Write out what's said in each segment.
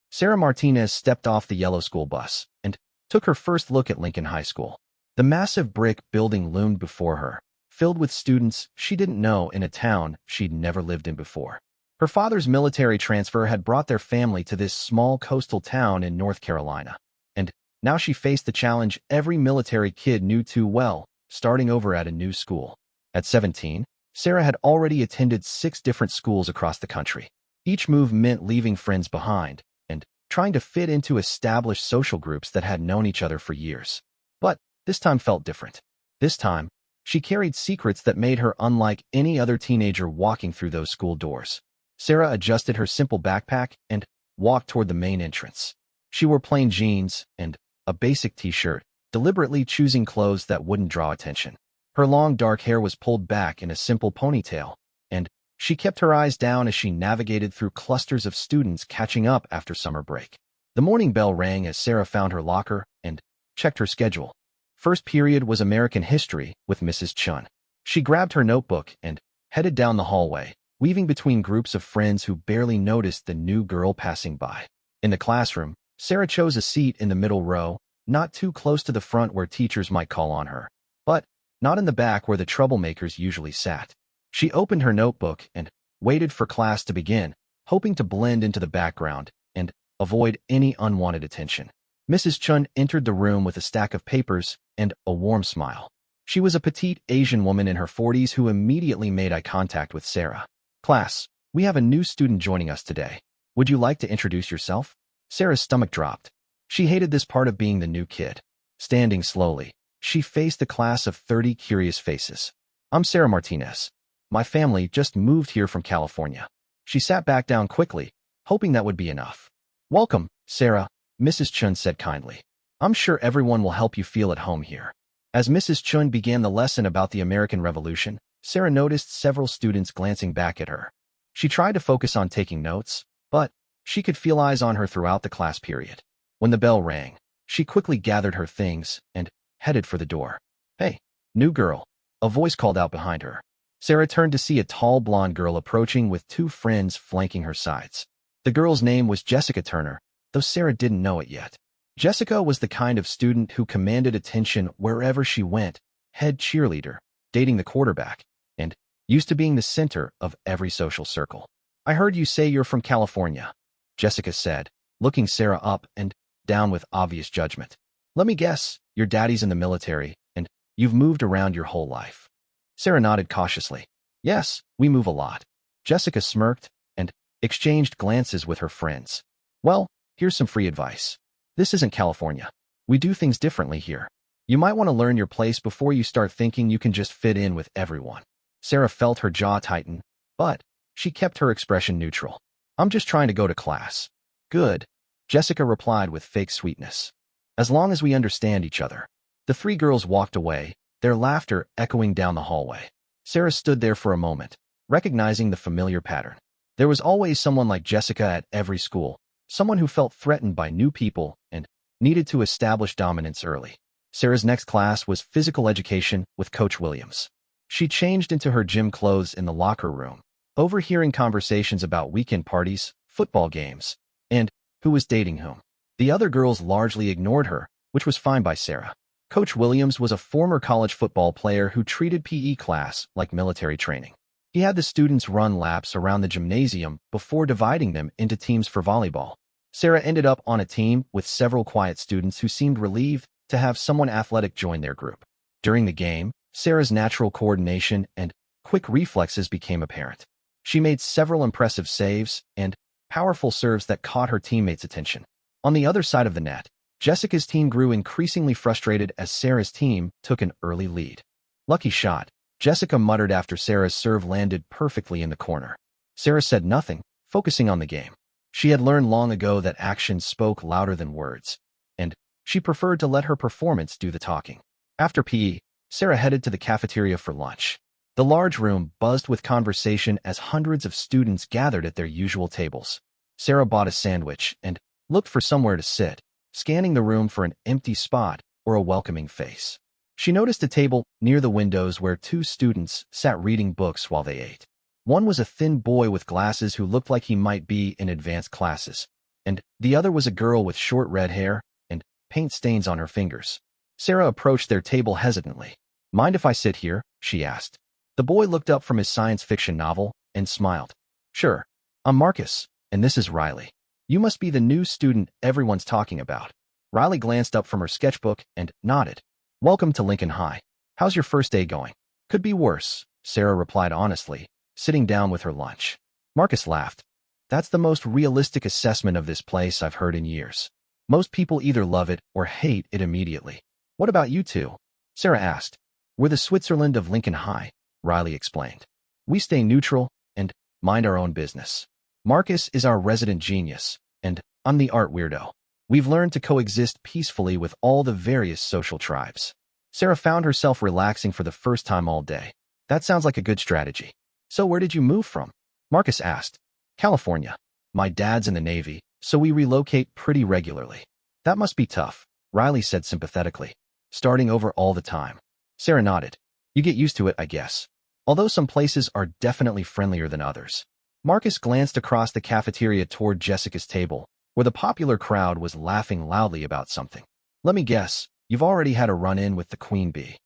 Sarah Martinez stepped off the yellow school bus and took her first look at Lincoln High School. The massive brick building loomed before her, filled with students she didn't know in a town she'd never lived in before. Her father's military transfer had brought their family to this small coastal town in North Carolina, and now she faced the challenge every military kid knew too well, starting over at a new school. At 17, Sarah had already attended 6 different schools across the country. Each move meant leaving friends behind and trying to fit into established social groups that had known each other for years. But this time felt different. This time, she carried secrets that made her unlike any other teenager walking through those school doors. Sarah adjusted her simple backpack and walked toward the main entrance. She wore plain jeans and a basic t-shirt, deliberately choosing clothes that wouldn't draw attention. Her long dark hair was pulled back in a simple ponytail, and she kept her eyes down as she navigated through clusters of students catching up after summer break. The morning bell rang as Sarah found her locker and checked her schedule. First period was American history with Mrs. Chun. She grabbed her notebook and headed down the hallway, weaving between groups of friends who barely noticed the new girl passing by. In the classroom, Sarah chose a seat in the middle row, not too close to the front where teachers might call on her, but not in the back where the troublemakers usually sat. She opened her notebook and waited for class to begin, hoping to blend into the background and avoid any unwanted attention. Mrs. Chun entered the room with a stack of papers and a warm smile. She was a petite Asian woman in her 40s who immediately made eye contact with Sarah. "Class, we have a new student joining us today. Would you like to introduce yourself?" Sarah's stomach dropped. She hated this part of being the new kid. Standing slowly, she faced a class of 30 curious faces. "I'm Sarah Martinez. My family just moved here from California." She sat back down quickly, hoping that would be enough. "Welcome, Sarah," Mrs. Chun said kindly. "I'm sure everyone will help you feel at home here." As Mrs. Chun began the lesson about the American Revolution, Sarah noticed several students glancing back at her. She tried to focus on taking notes, but she could feel eyes on her throughout the class period. When the bell rang, she quickly gathered her things and headed for the door. "Hey, new girl," a voice called out behind her. Sarah turned to see a tall blonde girl approaching with 2 friends flanking her sides. The girl's name was Jessica Turner, though Sarah didn't know it yet. Jessica was the kind of student who commanded attention wherever she went, head cheerleader, dating the quarterback, and used to being the center of every social circle. "I heard you say you're from California," Jessica said, looking Sarah up and down with obvious judgment. "Let me guess, your daddy's in the military, and you've moved around your whole life." Sarah nodded cautiously. "Yes, we move a lot." Jessica smirked and exchanged glances with her friends. "Well, here's some free advice. This isn't California. We do things differently here. You might want to learn your place before you start thinking you can just fit in with everyone." Sarah felt her jaw tighten, but she kept her expression neutral. "I'm just trying to go to class." "Good," Jessica replied with fake sweetness. "As long as we understand each other." The 3 girls walked away, their laughter echoing down the hallway. Sarah stood there for a moment, recognizing the familiar pattern. There was always someone like Jessica at every school, someone who felt threatened by new people and needed to establish dominance early. Sarah's next class was physical education with Coach Williams. She changed into her gym clothes in the locker room, overhearing conversations about weekend parties, football games, and who was dating whom. The other girls largely ignored her, which was fine by Sarah. Coach Williams was a former college football player who treated PE class like military training. He had the students run laps around the gymnasium before dividing them into teams for volleyball. Sarah ended up on a team with several quiet students who seemed relieved to have someone athletic join their group. During the game, Sarah's natural coordination and quick reflexes became apparent. She made several impressive saves and powerful serves that caught her teammates' attention. On the other side of the net, Jessica's team grew increasingly frustrated as Sarah's team took an early lead. "Lucky shot," Jessica muttered after Sarah's serve landed perfectly in the corner. Sarah said nothing, focusing on the game. She had learned long ago that actions spoke louder than words, and she preferred to let her performance do the talking. After PE, Sarah headed to the cafeteria for lunch. The large room buzzed with conversation as hundreds of students gathered at their usual tables. Sarah bought a sandwich and looked for somewhere to sit, scanning the room for an empty spot or a welcoming face. She noticed a table near the windows where 2 students sat reading books while they ate. One was a thin boy with glasses who looked like he might be in advanced classes, and the other was a girl with short red hair and paint stains on her fingers. Sarah approached their table hesitantly. "Mind if I sit here?" she asked. The boy looked up from his science fiction novel and smiled. "Sure. I'm Marcus, and this is Riley. You must be the new student everyone's talking about." Riley glanced up from her sketchbook and nodded. "Welcome to Lincoln High. How's your first day going?" "Could be worse," Sarah replied honestly, sitting down with her lunch. Marcus laughed. "That's the most realistic assessment of this place I've heard in years. Most people either love it or hate it immediately." "What about you two?" Sarah asked. "We're the Switzerland of Lincoln High," Riley explained. "We stay neutral and mind our own business. Marcus is our resident genius, and I'm the art weirdo. We've learned to coexist peacefully with all the various social tribes." Sarah found herself relaxing for the first time all day. "That sounds like a good strategy. So where did you move from?" Marcus asked. "California. My dad's in the Navy, so we relocate pretty regularly." "That must be tough," Riley said sympathetically. "Starting over all the time." Sarah nodded. "You get used to it, I guess. Although some places are definitely friendlier than others." Marcus glanced across the cafeteria toward Jessica's table, where the popular crowd was laughing loudly about something. "Let me guess, you've already had a run-in with the queen bee."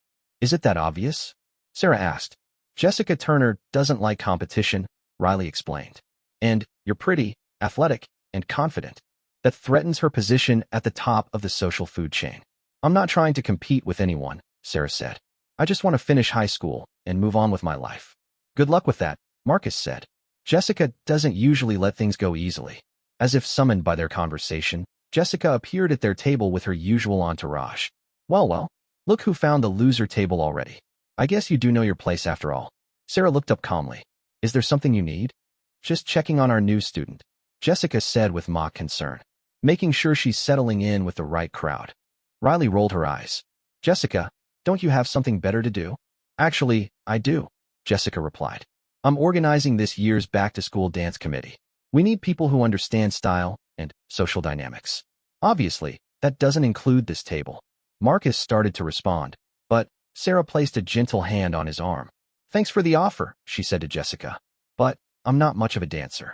"Is it that obvious?" Sarah asked. "Jessica Turner doesn't like competition," Riley explained. "And you're pretty, athletic, and confident. That threatens her position at the top of the social food chain." "I'm not trying to compete with anyone," Sarah said. "I just want to finish high school and move on with my life." "Good luck with that," Marcus said. Jessica doesn't usually let things go easily. As if summoned by their conversation, Jessica appeared at their table with her usual entourage. Well, look who found the loser table already. I guess you do know your place after all." Sarah looked up calmly. "Is there something you need?" "Just checking on our new student," Jessica said with mock concern. "Making sure she's settling in with the right crowd." Riley rolled her eyes. "Jessica, don't you have something better to do?" "Actually, I do," Jessica replied. "I'm organizing this year's back-to-school dance committee. We need people who understand style and social dynamics. Obviously, that doesn't include this table." Marcus started to respond, but Sarah placed a gentle hand on his arm. "Thanks for the offer," she said to Jessica, "but I'm not much of a dancer."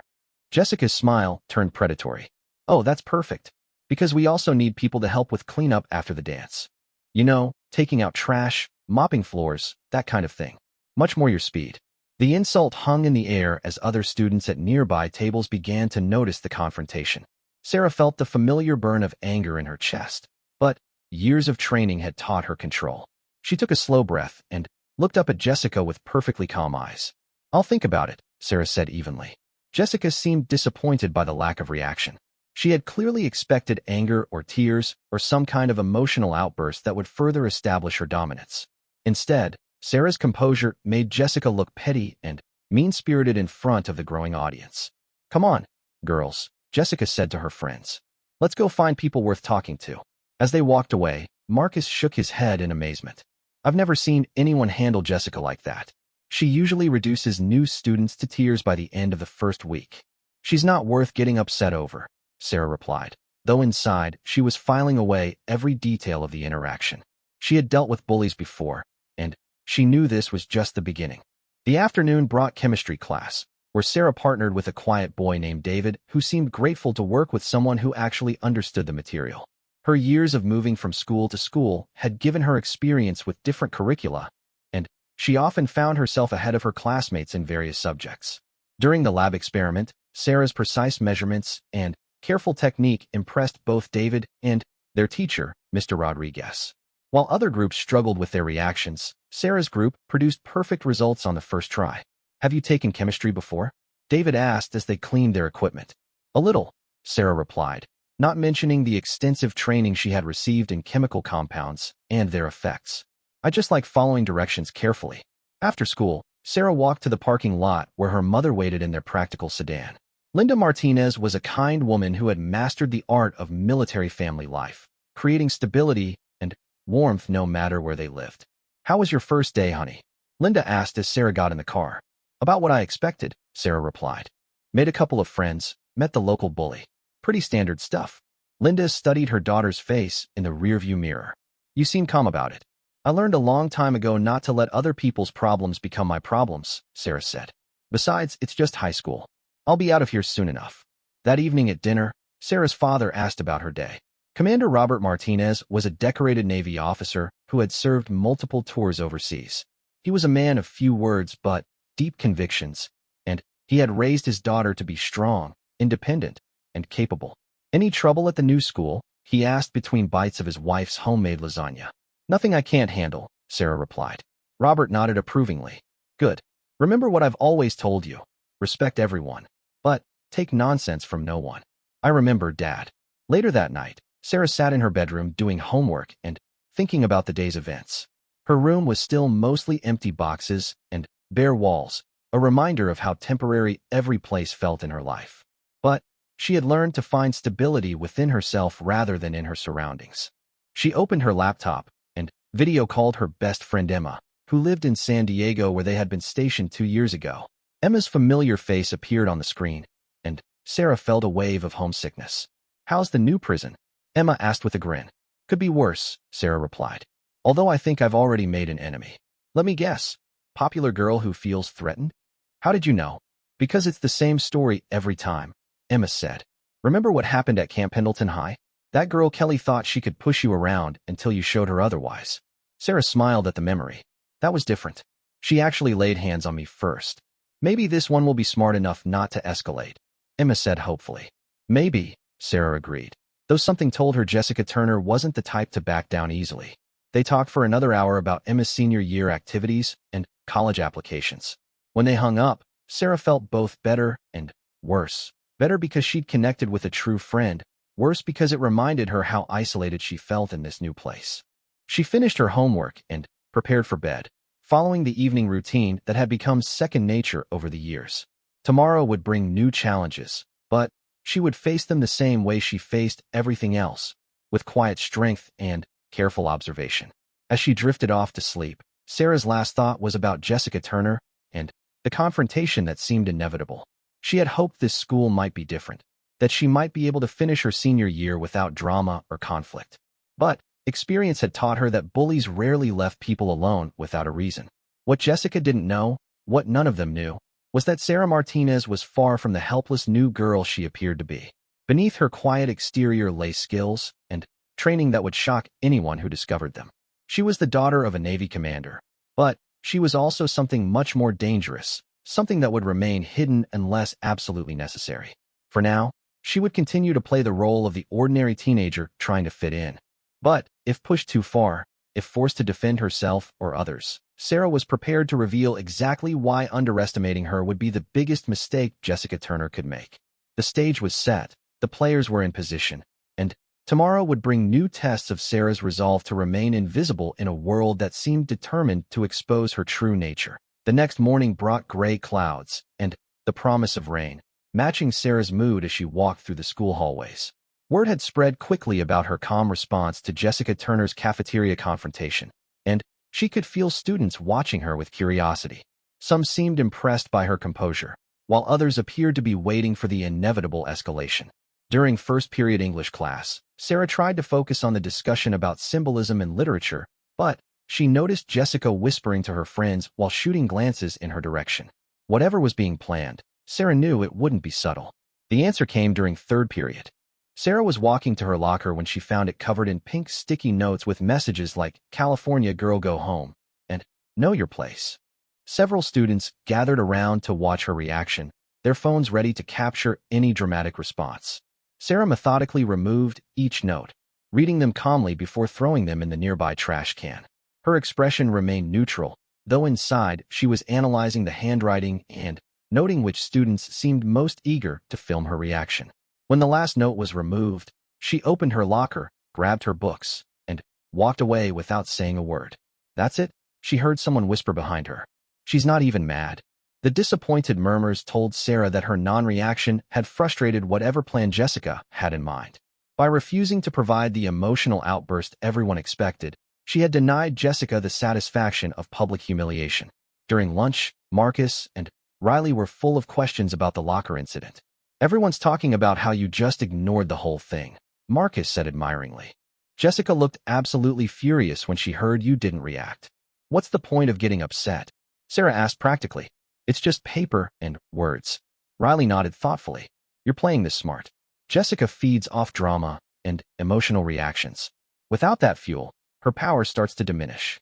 Jessica's smile turned predatory. "Oh, that's perfect, because we also need people to help with cleanup after the dance. You know, taking out trash, mopping floors, that kind of thing. Much more your speed." The insult hung in the air as other students at nearby tables began to notice the confrontation. Sarah felt the familiar burn of anger in her chest, but years of training had taught her control. She took a slow breath and looked up at Jessica with perfectly calm eyes. "I'll think about it," Sarah said evenly. Jessica seemed disappointed by the lack of reaction. She had clearly expected anger or tears or some kind of emotional outburst that would further establish her dominance. Instead, Sarah's composure made Jessica look petty and mean-spirited in front of the growing audience. "Come on, girls," Jessica said to her friends. "Let's go find people worth talking to." As they walked away, Marcus shook his head in amazement. "I've never seen anyone handle Jessica like that. She usually reduces new students to tears by the end of the first week." "She's not worth getting upset over," Sarah replied, though inside she was filing away every detail of the interaction. She had dealt with bullies before, and she knew this was just the beginning. The afternoon brought chemistry class, where Sarah partnered with a quiet boy named David who seemed grateful to work with someone who actually understood the material. Her years of moving from school to school had given her experience with different curricula, and she often found herself ahead of her classmates in various subjects. During the lab experiment, Sarah's precise measurements and careful technique impressed both David and their teacher, Mr. Rodriguez. While other groups struggled with their reactions, Sarah's group produced perfect results on the first try. "Have you taken chemistry before?" David asked as they cleaned their equipment. "A little," Sarah replied, not mentioning the extensive training she had received in chemical compounds and their effects. "I just like following directions carefully." After school, Sarah walked to the parking lot where her mother waited in their practical sedan. Linda Martinez was a kind woman who had mastered the art of military family life, creating stability and warmth no matter where they lived. "How was your first day, honey?" Linda asked as Sarah got in the car. "About what I expected," Sarah replied. "Made a couple of friends, met the local bully. Pretty standard stuff." Linda studied her daughter's face in the rearview mirror. "You seem calm about it." "I learned a long time ago not to let other people's problems become my problems," Sarah said. "Besides, it's just high school. I'll be out of here soon enough." That evening at dinner, Sarah's father asked about her day. Commander Robert Martinez was a decorated Navy officer who had served multiple tours overseas. He was a man of few words but deep convictions, and he had raised his daughter to be strong, independent, and capable. Any trouble at the new school? He asked between bites of his wife's homemade lasagna. Nothing I can't handle, Sarah replied. Robert nodded approvingly. Good. Remember what I've always told you. Respect everyone, but take nonsense from no one. I remember, Dad. Later that night, Sarah sat in her bedroom doing homework and thinking about the day's events. Her room was still mostly empty boxes and bare walls, a reminder of how temporary every place felt in her life. But she had learned to find stability within herself rather than in her surroundings. She opened her laptop and video called her best friend Emma, who lived in San Diego where they had been stationed 2 years ago. Emma's familiar face appeared on the screen, and Sarah felt a wave of homesickness. How's the new prison? Emma asked with a grin. Could be worse, Sarah replied. Although I think I've already made an enemy. Let me guess. Popular girl who feels threatened? How did you know? Because it's the same story every time, Emma said. Remember what happened at Camp Pendleton High? That girl Kelly thought she could push you around until you showed her otherwise. Sarah smiled at the memory. That was different. She actually laid hands on me first. Maybe this one will be smart enough not to escalate, Emma said hopefully. Maybe, Sarah agreed, though something told her Jessica Turner wasn't the type to back down easily. They talked for another hour about Emma's senior year activities and college applications. When they hung up, Sarah felt both better and worse. Better because she'd connected with a true friend, worse because it reminded her how isolated she felt in this new place. She finished her homework and prepared for bed, following the evening routine that had become second nature over the years. Tomorrow would bring new challenges, but she would face them the same way she faced everything else, with quiet strength and careful observation. As she drifted off to sleep, Sarah's last thought was about Jessica Turner and the confrontation that seemed inevitable. She had hoped this school might be different, that she might be able to finish her senior year without drama or conflict. But experience had taught her that bullies rarely left people alone without a reason. What Jessica didn't know, what none of them knew, was that Sarah Martinez was far from the helpless new girl she appeared to be. Beneath her quiet exterior lay skills and training that would shock anyone who discovered them. She was the daughter of a Navy commander, but she was also something much more dangerous, something that would remain hidden unless absolutely necessary. For now, she would continue to play the role of the ordinary teenager trying to fit in. But if pushed too far, if forced to defend herself or others, Sarah was prepared to reveal exactly why underestimating her would be the biggest mistake Jessica Turner could make. The stage was set, the players were in position, and tomorrow would bring new tests of Sarah's resolve to remain invisible in a world that seemed determined to expose her true nature. The next morning brought gray clouds and the promise of rain, matching Sarah's mood as she walked through the school hallways. Word had spread quickly about her calm response to Jessica Turner's cafeteria confrontation, and she could feel students watching her with curiosity. Some seemed impressed by her composure, while others appeared to be waiting for the inevitable escalation. During first period English class, Sarah tried to focus on the discussion about symbolism in literature, but she noticed Jessica whispering to her friends while shooting glances in her direction. Whatever was being planned, Sarah knew it wouldn't be subtle. The answer came during third period. Sarah was walking to her locker when she found it covered in pink sticky notes with messages like "California girl go home" and "Know your place." Several students gathered around to watch her reaction, their phones ready to capture any dramatic response. Sarah methodically removed each note, reading them calmly before throwing them in the nearby trash can. Her expression remained neutral, though inside she was analyzing the handwriting and noting which students seemed most eager to film her reaction. When the last note was removed, she opened her locker, grabbed her books, and walked away without saying a word. That's it, she heard someone whisper behind her. She's not even mad. The disappointed murmurs told Sarah that her non-reaction had frustrated whatever plan Jessica had in mind. By refusing to provide the emotional outburst everyone expected, she had denied Jessica the satisfaction of public humiliation. During lunch, Marcus and Riley were full of questions about the locker incident. Everyone's talking about how you just ignored the whole thing, Marcus said admiringly. Jessica looked absolutely furious when she heard you didn't react. What's the point of getting upset? Sarah asked practically. It's just paper and words. Riley nodded thoughtfully. You're playing this smart. Jessica feeds off drama and emotional reactions. Without that fuel, her power starts to diminish.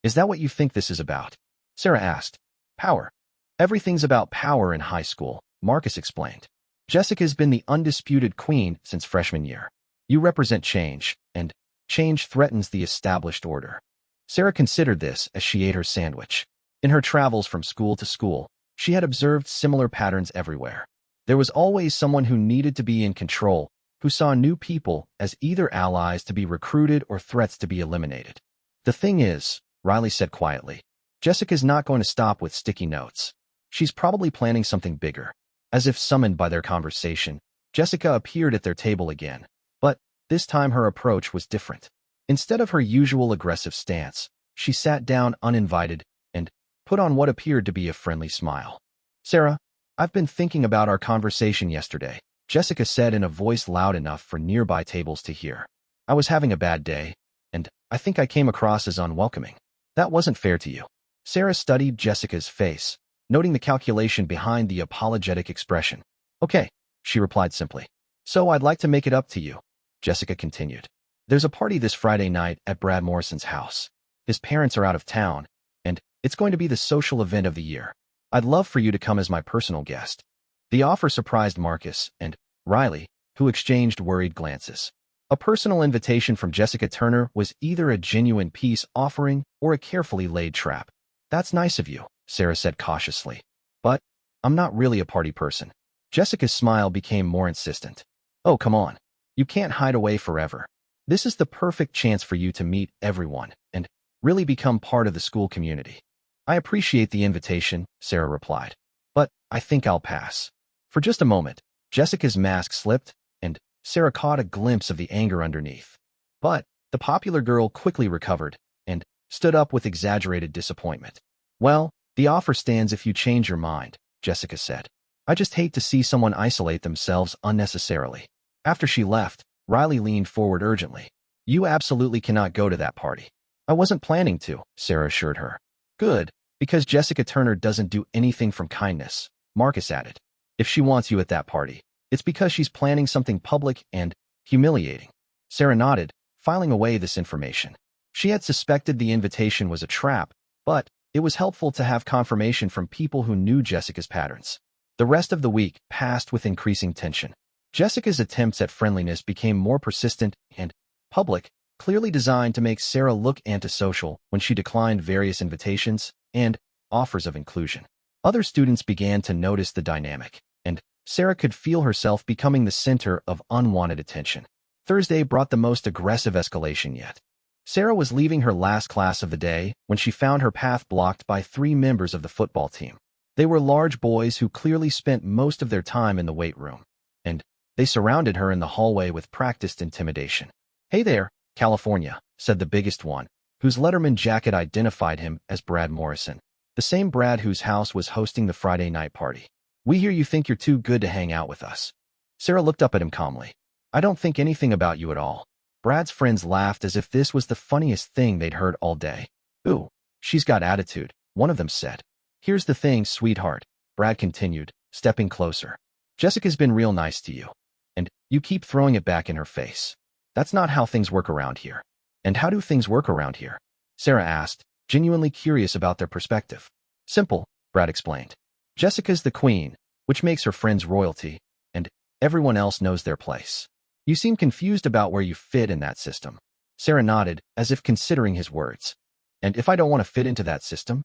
Is that what you think this is about? Sarah asked. Power. Everything's about power in high school, Marcus explained. Jessica's been the undisputed queen since freshman year. You represent change, and change threatens the established order. Sarah considered this as she ate her sandwich. In her travels from school to school, she had observed similar patterns everywhere. There was always someone who needed to be in control, who saw new people as either allies to be recruited or threats to be eliminated. The thing is, Riley said quietly, Jessica's not going to stop with sticky notes. She's probably planning something bigger. As if summoned by their conversation, Jessica appeared at their table again, but this time her approach was different. Instead of her usual aggressive stance, she sat down uninvited and put on what appeared to be a friendly smile. Sarah, I've been thinking about our conversation yesterday, Jessica said in a voice loud enough for nearby tables to hear. I was having a bad day, and I think I came across as unwelcoming. That wasn't fair to you. Sarah studied Jessica's face, noting the calculation behind the apologetic expression. Okay, she replied simply. So I'd like to make it up to you, Jessica continued. There's a party this Friday night at Brad Morrison's house. His parents are out of town, and it's going to be the social event of the year. I'd love for you to come as my personal guest. The offer surprised Marcus and Riley, who exchanged worried glances. A personal invitation from Jessica Turner was either a genuine peace offering or a carefully laid trap. That's nice of you, Sarah said cautiously. But I'm not really a party person. Jessica's smile became more insistent. Oh, come on. You can't hide away forever. This is the perfect chance for you to meet everyone and really become part of the school community. I appreciate the invitation, Sarah replied, but I think I'll pass. For just a moment, Jessica's mask slipped, and Sarah caught a glimpse of the anger underneath. But the popular girl quickly recovered and stood up with exaggerated disappointment. Well, the offer stands if you change your mind, Jessica said. I just hate to see someone isolate themselves unnecessarily. After she left, Riley leaned forward urgently. You absolutely cannot go to that party. I wasn't planning to, Sarah assured her. Good, because Jessica Turner doesn't do anything from kindness, Marcus added. If she wants you at that party, it's because she's planning something public and humiliating. Sarah nodded, filing away this information. She had suspected the invitation was a trap, but it was helpful to have confirmation from people who knew Jessica's patterns. The rest of the week passed with increasing tension. Jessica's attempts at friendliness became more persistent and public, clearly designed to make Sarah look antisocial when she declined various invitations and offers of inclusion. Other students began to notice the dynamic, and Sarah could feel herself becoming the center of unwanted attention. Thursday brought the most aggressive escalation yet. Sarah was leaving her last class of the day when she found her path blocked by 3 members of the football team. They were large boys who clearly spent most of their time in the weight room, and they surrounded her in the hallway with practiced intimidation. Hey there, California, said the biggest one, whose Letterman jacket identified him as Brad Morrison, the same Brad whose house was hosting the Friday night party. We hear you think you're too good to hang out with us. Sarah looked up at him calmly. I don't think anything about you at all. Brad's friends laughed as if this was the funniest thing they'd heard all day. Ooh, she's got attitude, one of them said. Here's the thing, sweetheart, Brad continued, stepping closer. Jessica's been real nice to you, and you keep throwing it back in her face. That's not how things work around here. And how do things work around here? Sarah asked, genuinely curious about their perspective. Simple, Brad explained. Jessica's the queen, which makes her friends royalty, and everyone else knows their place. You seem confused about where you fit in that system. Sarah nodded, as if considering his words. And if I don't want to fit into that system?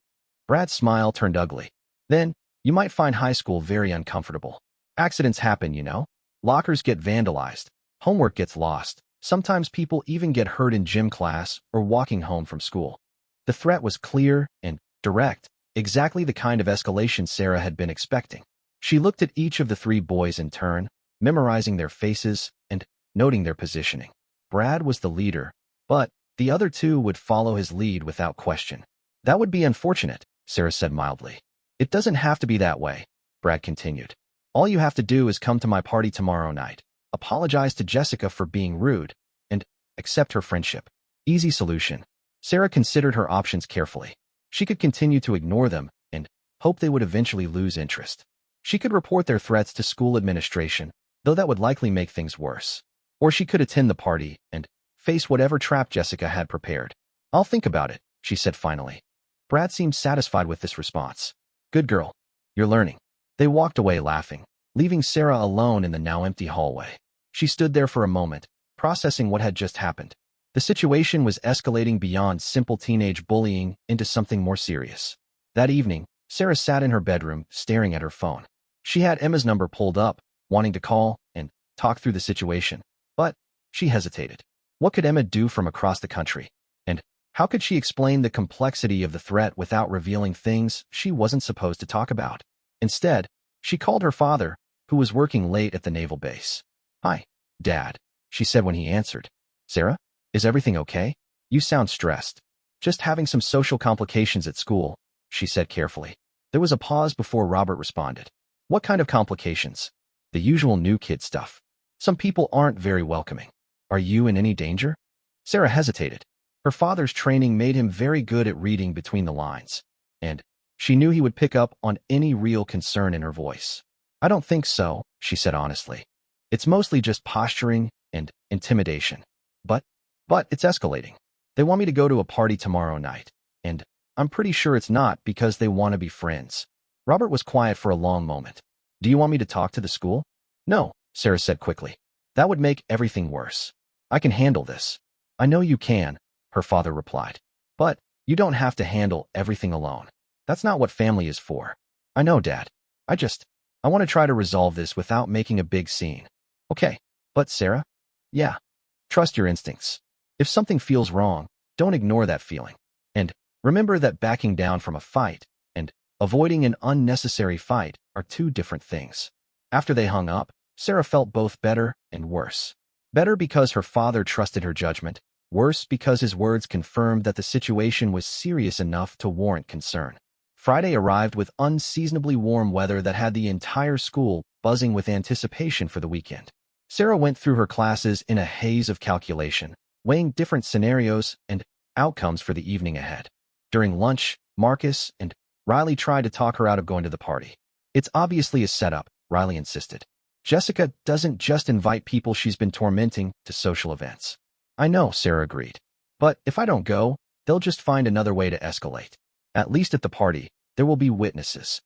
Brad's smile turned ugly. Then, you might find high school very uncomfortable. Accidents happen, you know? Lockers get vandalized. Homework gets lost. Sometimes people even get hurt in gym class or walking home from school. The threat was clear and direct, exactly the kind of escalation Sarah had been expecting. She looked at each of the 3 boys in turn, memorizing their faces and noting their positioning. Brad was the leader, but the other 2 would follow his lead without question. That would be unfortunate, Sarah said mildly. It doesn't have to be that way, Brad continued. All you have to do is come to my party tomorrow night, apologize to Jessica for being rude, and accept her friendship. Easy solution. Sarah considered her options carefully. She could continue to ignore them and hope they would eventually lose interest. She could report their threats to school administration, though that would likely make things worse. Or she could attend the party and face whatever trap Jessica had prepared. I'll think about it, she said finally. Brad seemed satisfied with this response. Good girl. You're learning. They walked away laughing, leaving Sarah alone in the now empty hallway. She stood there for a moment, processing what had just happened. The situation was escalating beyond simple teenage bullying into something more serious. That evening, Sarah sat in her bedroom, staring at her phone. She had Emma's number pulled up, wanting to call and talk through the situation, but she hesitated. What could Emma do from across the country? And how could she explain the complexity of the threat without revealing things she wasn't supposed to talk about? Instead, she called her father, who was working late at the naval base. Hi, Dad, she said when he answered. Sarah, is everything okay? You sound stressed. Just having some social complications at school, she said carefully. There was a pause before Robert responded. What kind of complications? The usual new kid stuff. Some people aren't very welcoming. Are you in any danger? Sarah hesitated. Her father's training made him very good at reading between the lines, and she knew he would pick up on any real concern in her voice. I don't think so, she said honestly. It's mostly just posturing and intimidation. But it's escalating. They want me to go to a party tomorrow night, and I'm pretty sure it's not because they want to be friends. Robert was quiet for a long moment. Do you want me to talk to the school? No, Sarah said quickly. That would make everything worse. I can handle this. I know you can, her father replied. But you don't have to handle everything alone. That's not what family is for. I know, Dad. I want to try to resolve this without making a big scene. Okay, but Sarah? Yeah. Trust your instincts. If something feels wrong, don't ignore that feeling. And remember that backing down from a fight and avoiding an unnecessary fight are two different things. After they hung up, Sarah felt both better and worse. Better because her father trusted her judgment, worse because his words confirmed that the situation was serious enough to warrant concern. Friday arrived with unseasonably warm weather that had the entire school buzzing with anticipation for the weekend. Sarah went through her classes in a haze of calculation, weighing different scenarios and outcomes for the evening ahead. During lunch, Marcus and Riley tried to talk her out of going to the party. It's obviously a setup, Riley insisted. Jessica doesn't just invite people she's been tormenting to social events. I know, Sarah agreed. But if I don't go, they'll just find another way to escalate. At least at the party, there will be witnesses.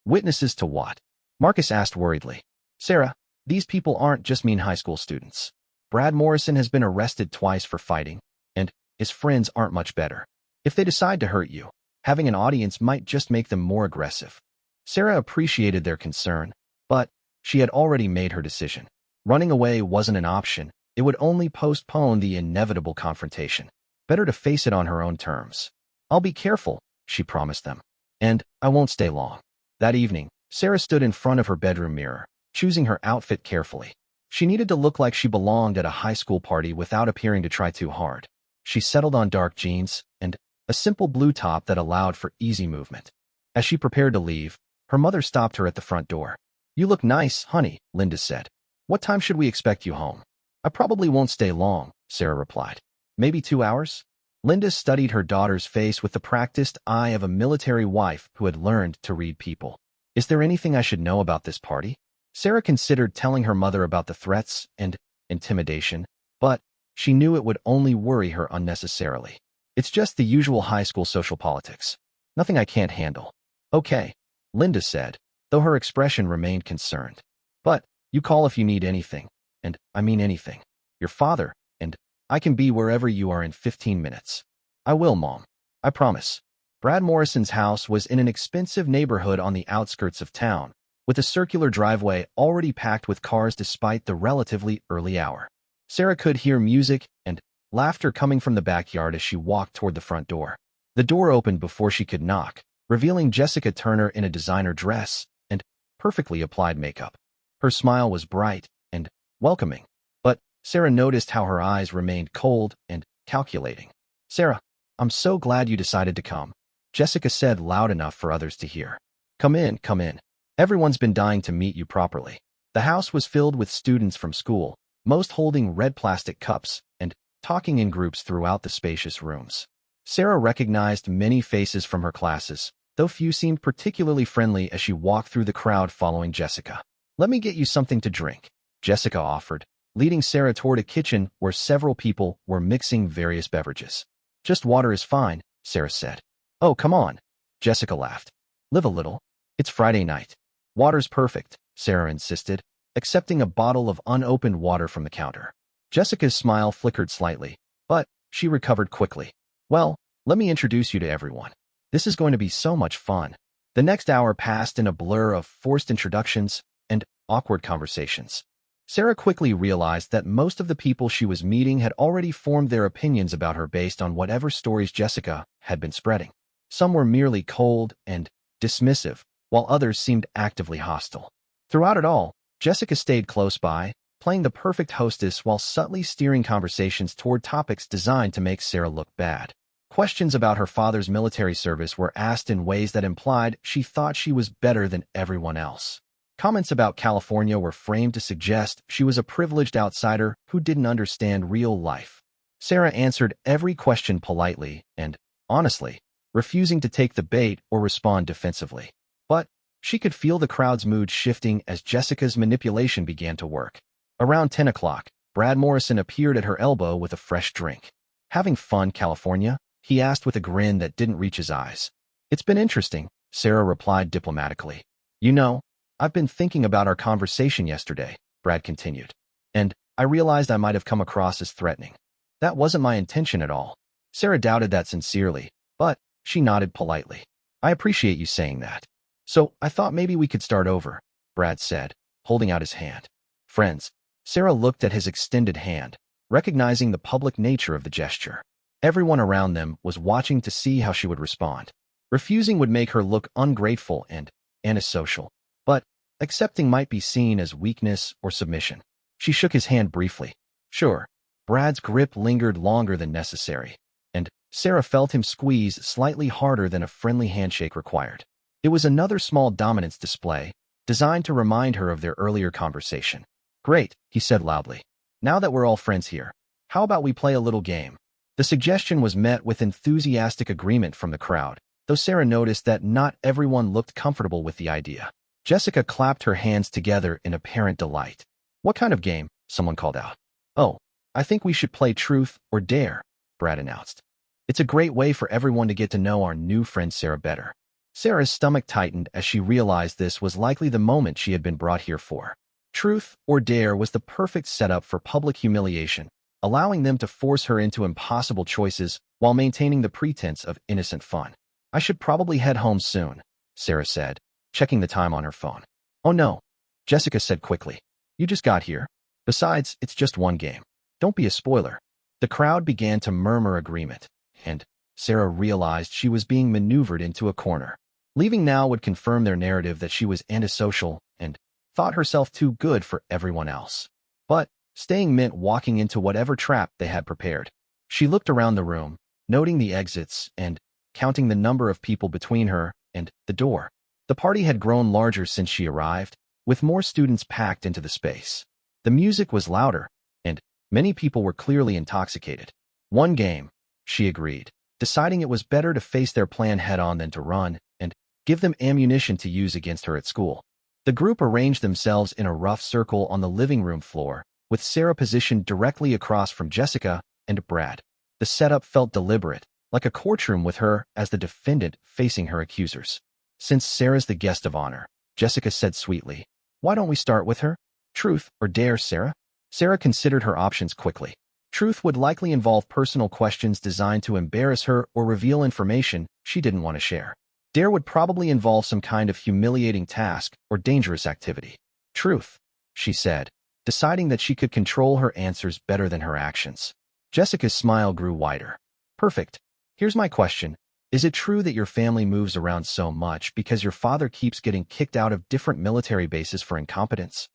Witnesses to what? Marcus asked worriedly. Sarah, these people aren't just mean high school students. Brad Morrison has been arrested twice for fighting, and his friends aren't much better. If they decide to hurt you, having an audience might just make them more aggressive. Sarah appreciated their concern, but she had already made her decision. Running away wasn't an option. It would only postpone the inevitable confrontation. Better to face it on her own terms. I'll be careful, she promised them. And I won't stay long. That evening, Sarah stood in front of her bedroom mirror, choosing her outfit carefully. She needed to look like she belonged at a high school party without appearing to try too hard. She settled on dark jeans and a simple blue top that allowed for easy movement. As she prepared to leave, her mother stopped her at the front door. You look nice, honey, Linda said. What time should we expect you home? I probably won't stay long, Sarah replied. Maybe 2 hours? Linda studied her daughter's face with the practiced eye of a military wife who had learned to read people. Is there anything I should know about this party? Sarah considered telling her mother about the threats and intimidation, but she knew it would only worry her unnecessarily. It's just the usual high school social politics. Nothing I can't handle. Okay, Linda said, though her expression remained concerned. But you call if you need anything, and I mean anything. Your father, and I can be wherever you are in 15 minutes. I will, Mom. I promise. Brad Morrison's house was in an expensive neighborhood on the outskirts of town, with a circular driveway already packed with cars despite the relatively early hour. Sarah could hear music and laughter coming from the backyard as she walked toward the front door. The door opened before she could knock, revealing Jessica Turner in a designer dress and perfectly applied makeup. Her smile was bright and welcoming, but Sarah noticed how her eyes remained cold and calculating. Sarah, I'm so glad you decided to come, Jessica said loud enough for others to hear. Come in, come in. Everyone's been dying to meet you properly. The house was filled with students from school, most holding red plastic cups and talking in groups throughout the spacious rooms. Sarah recognized many faces from her classes, though few seemed particularly friendly as she walked through the crowd following Jessica. Let me get you something to drink, Jessica offered, leading Sarah toward a kitchen where several people were mixing various beverages. Just water is fine, Sarah said. Oh, come on, Jessica laughed. Live a little. It's Friday night. Water's perfect, Sarah insisted, accepting a bottle of unopened water from the counter. Jessica's smile flickered slightly, but she recovered quickly. Well, let me introduce you to everyone. This is going to be so much fun. The next hour passed in a blur of forced introductions and awkward conversations. Sarah quickly realized that most of the people she was meeting had already formed their opinions about her based on whatever stories Jessica had been spreading. Some were merely cold and dismissive, while others seemed actively hostile. Throughout it all, Jessica stayed close by, playing the perfect hostess while subtly steering conversations toward topics designed to make Sarah look bad. Questions about her father's military service were asked in ways that implied she thought she was better than everyone else. Comments about California were framed to suggest she was a privileged outsider who didn't understand real life. Sarah answered every question politely and, honestly, refusing to take the bait or respond defensively. But she could feel the crowd's mood shifting as Jessica's manipulation began to work. Around 10 o'clock, Brad Morrison appeared at her elbow with a fresh drink. Having fun, California? He asked with a grin that didn't reach his eyes. It's been interesting, Sarah replied diplomatically. You know, I've been thinking about our conversation yesterday, Brad continued. And I realized I might have come across as threatening. That wasn't my intention at all. Sarah doubted that sincerely, but she nodded politely. I appreciate you saying that. So I thought maybe we could start over, Brad said, holding out his hand. Friends. Sarah looked at his extended hand, recognizing the public nature of the gesture. Everyone around them was watching to see how she would respond. Refusing would make her look ungrateful and antisocial, but accepting might be seen as weakness or submission. She shook his hand briefly. Sure. Brad's grip lingered longer than necessary, and Sarah felt him squeeze slightly harder than a friendly handshake required. It was another small dominance display, designed to remind her of their earlier conversation. Great, he said loudly. Now that we're all friends here, how about we play a little game? The suggestion was met with enthusiastic agreement from the crowd, though Sarah noticed that not everyone looked comfortable with the idea. Jessica clapped her hands together in apparent delight. What kind of game? Someone called out. Oh, I think we should play Truth or Dare, Brad announced. It's a great way for everyone to get to know our new friend Sarah better. Sarah's stomach tightened as she realized this was likely the moment she had been brought here for. Truth or Dare was the perfect setup for public humiliation, allowing them to force her into impossible choices while maintaining the pretense of innocent fun. I should probably head home soon, Sarah said, checking the time on her phone. Oh no, Jessica said quickly. You just got here. Besides, it's just one game. Don't be a spoiler. The crowd began to murmur agreement, and Sarah realized she was being maneuvered into a corner. Leaving now would confirm their narrative that she was antisocial and thought herself too good for everyone else. But staying meant walking into whatever trap they had prepared. She looked around the room, noting the exits and counting the number of people between her and the door. The party had grown larger since she arrived, with more students packed into the space. The music was louder, and many people were clearly intoxicated. One game, she agreed, deciding it was better to face their plan head-on than to run and give them ammunition to use against her at school. The group arranged themselves in a rough circle on the living room floor, with Sarah positioned directly across from Jessica and Brad. The setup felt deliberate, like a courtroom with her as the defendant facing her accusers. Since Sarah's the guest of honor, Jessica said sweetly, why don't we start with her? Truth or Dare, Sarah? Sarah considered her options quickly. Truth would likely involve personal questions designed to embarrass her or reveal information she didn't want to share. Dare would probably involve some kind of humiliating task or dangerous activity. Truth, she said, deciding that she could control her answers better than her actions. Jessica's smile grew wider. Perfect. Here's my question. Is it true that your family moves around so much because your father keeps getting kicked out of different military bases for incompetence?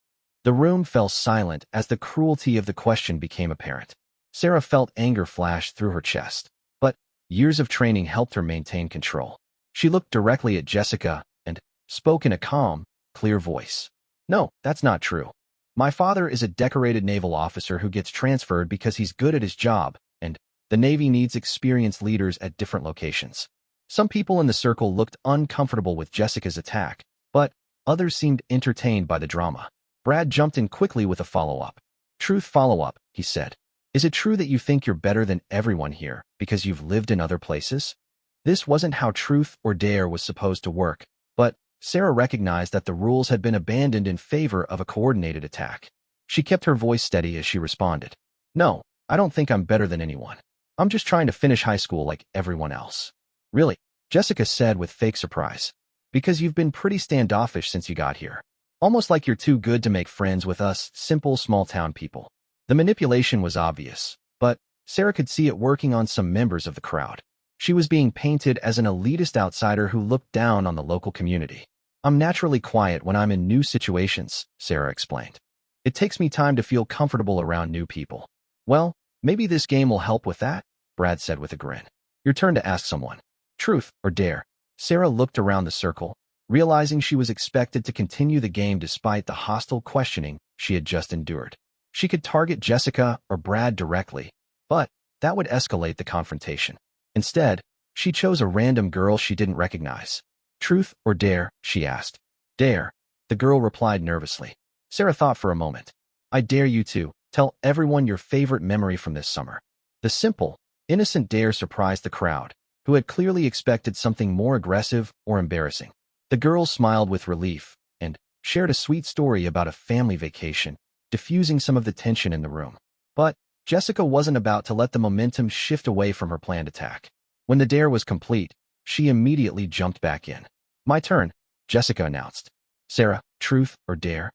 The room fell silent as the cruelty of the question became apparent. Sarah felt anger flash through her chest, but years of training helped her maintain control. She looked directly at Jessica and spoke in a calm, clear voice. No, that's not true. My father is a decorated naval officer who gets transferred because he's good at his job, and the Navy needs experienced leaders at different locations. Some people in the circle looked uncomfortable with Jessica's attack, but others seemed entertained by the drama. Brad jumped in quickly with a follow-up. Truth follow-up, he said. Is it true that you think you're better than everyone here because you've lived in other places? This wasn't how Truth or Dare was supposed to work, but Sarah recognized that the rules had been abandoned in favor of a coordinated attack. She kept her voice steady as she responded. No, I don't think I'm better than anyone. I'm just trying to finish high school like everyone else. Really? Jessica said with fake surprise. Because you've been pretty standoffish since you got here. Almost like you're too good to make friends with us simple small-town people. The manipulation was obvious, but Sarah could see it working on some members of the crowd. She was being painted as an elitist outsider who looked down on the local community. I'm naturally quiet when I'm in new situations, Sarah explained. It takes me time to feel comfortable around new people. Well, maybe this game will help with that, Brad said with a grin. Your turn to ask someone. Truth or Dare? Sarah looked around the circle, realizing she was expected to continue the game despite the hostile questioning she had just endured. She could target Jessica or Brad directly, but that would escalate the confrontation. Instead, she chose a random girl she didn't recognize. Truth or Dare? She asked. Dare, the girl replied nervously. Sarah thought for a moment. I dare you to tell everyone your favorite memory from this summer. The simple, innocent dare surprised the crowd, who had clearly expected something more aggressive or embarrassing. The girl smiled with relief and shared a sweet story about a family vacation, diffusing some of the tension in the room. But Jessica wasn't about to let the momentum shift away from her planned attack. When the dare was complete, she immediately jumped back in. My turn, Jessica announced. Sarah, truth or dare?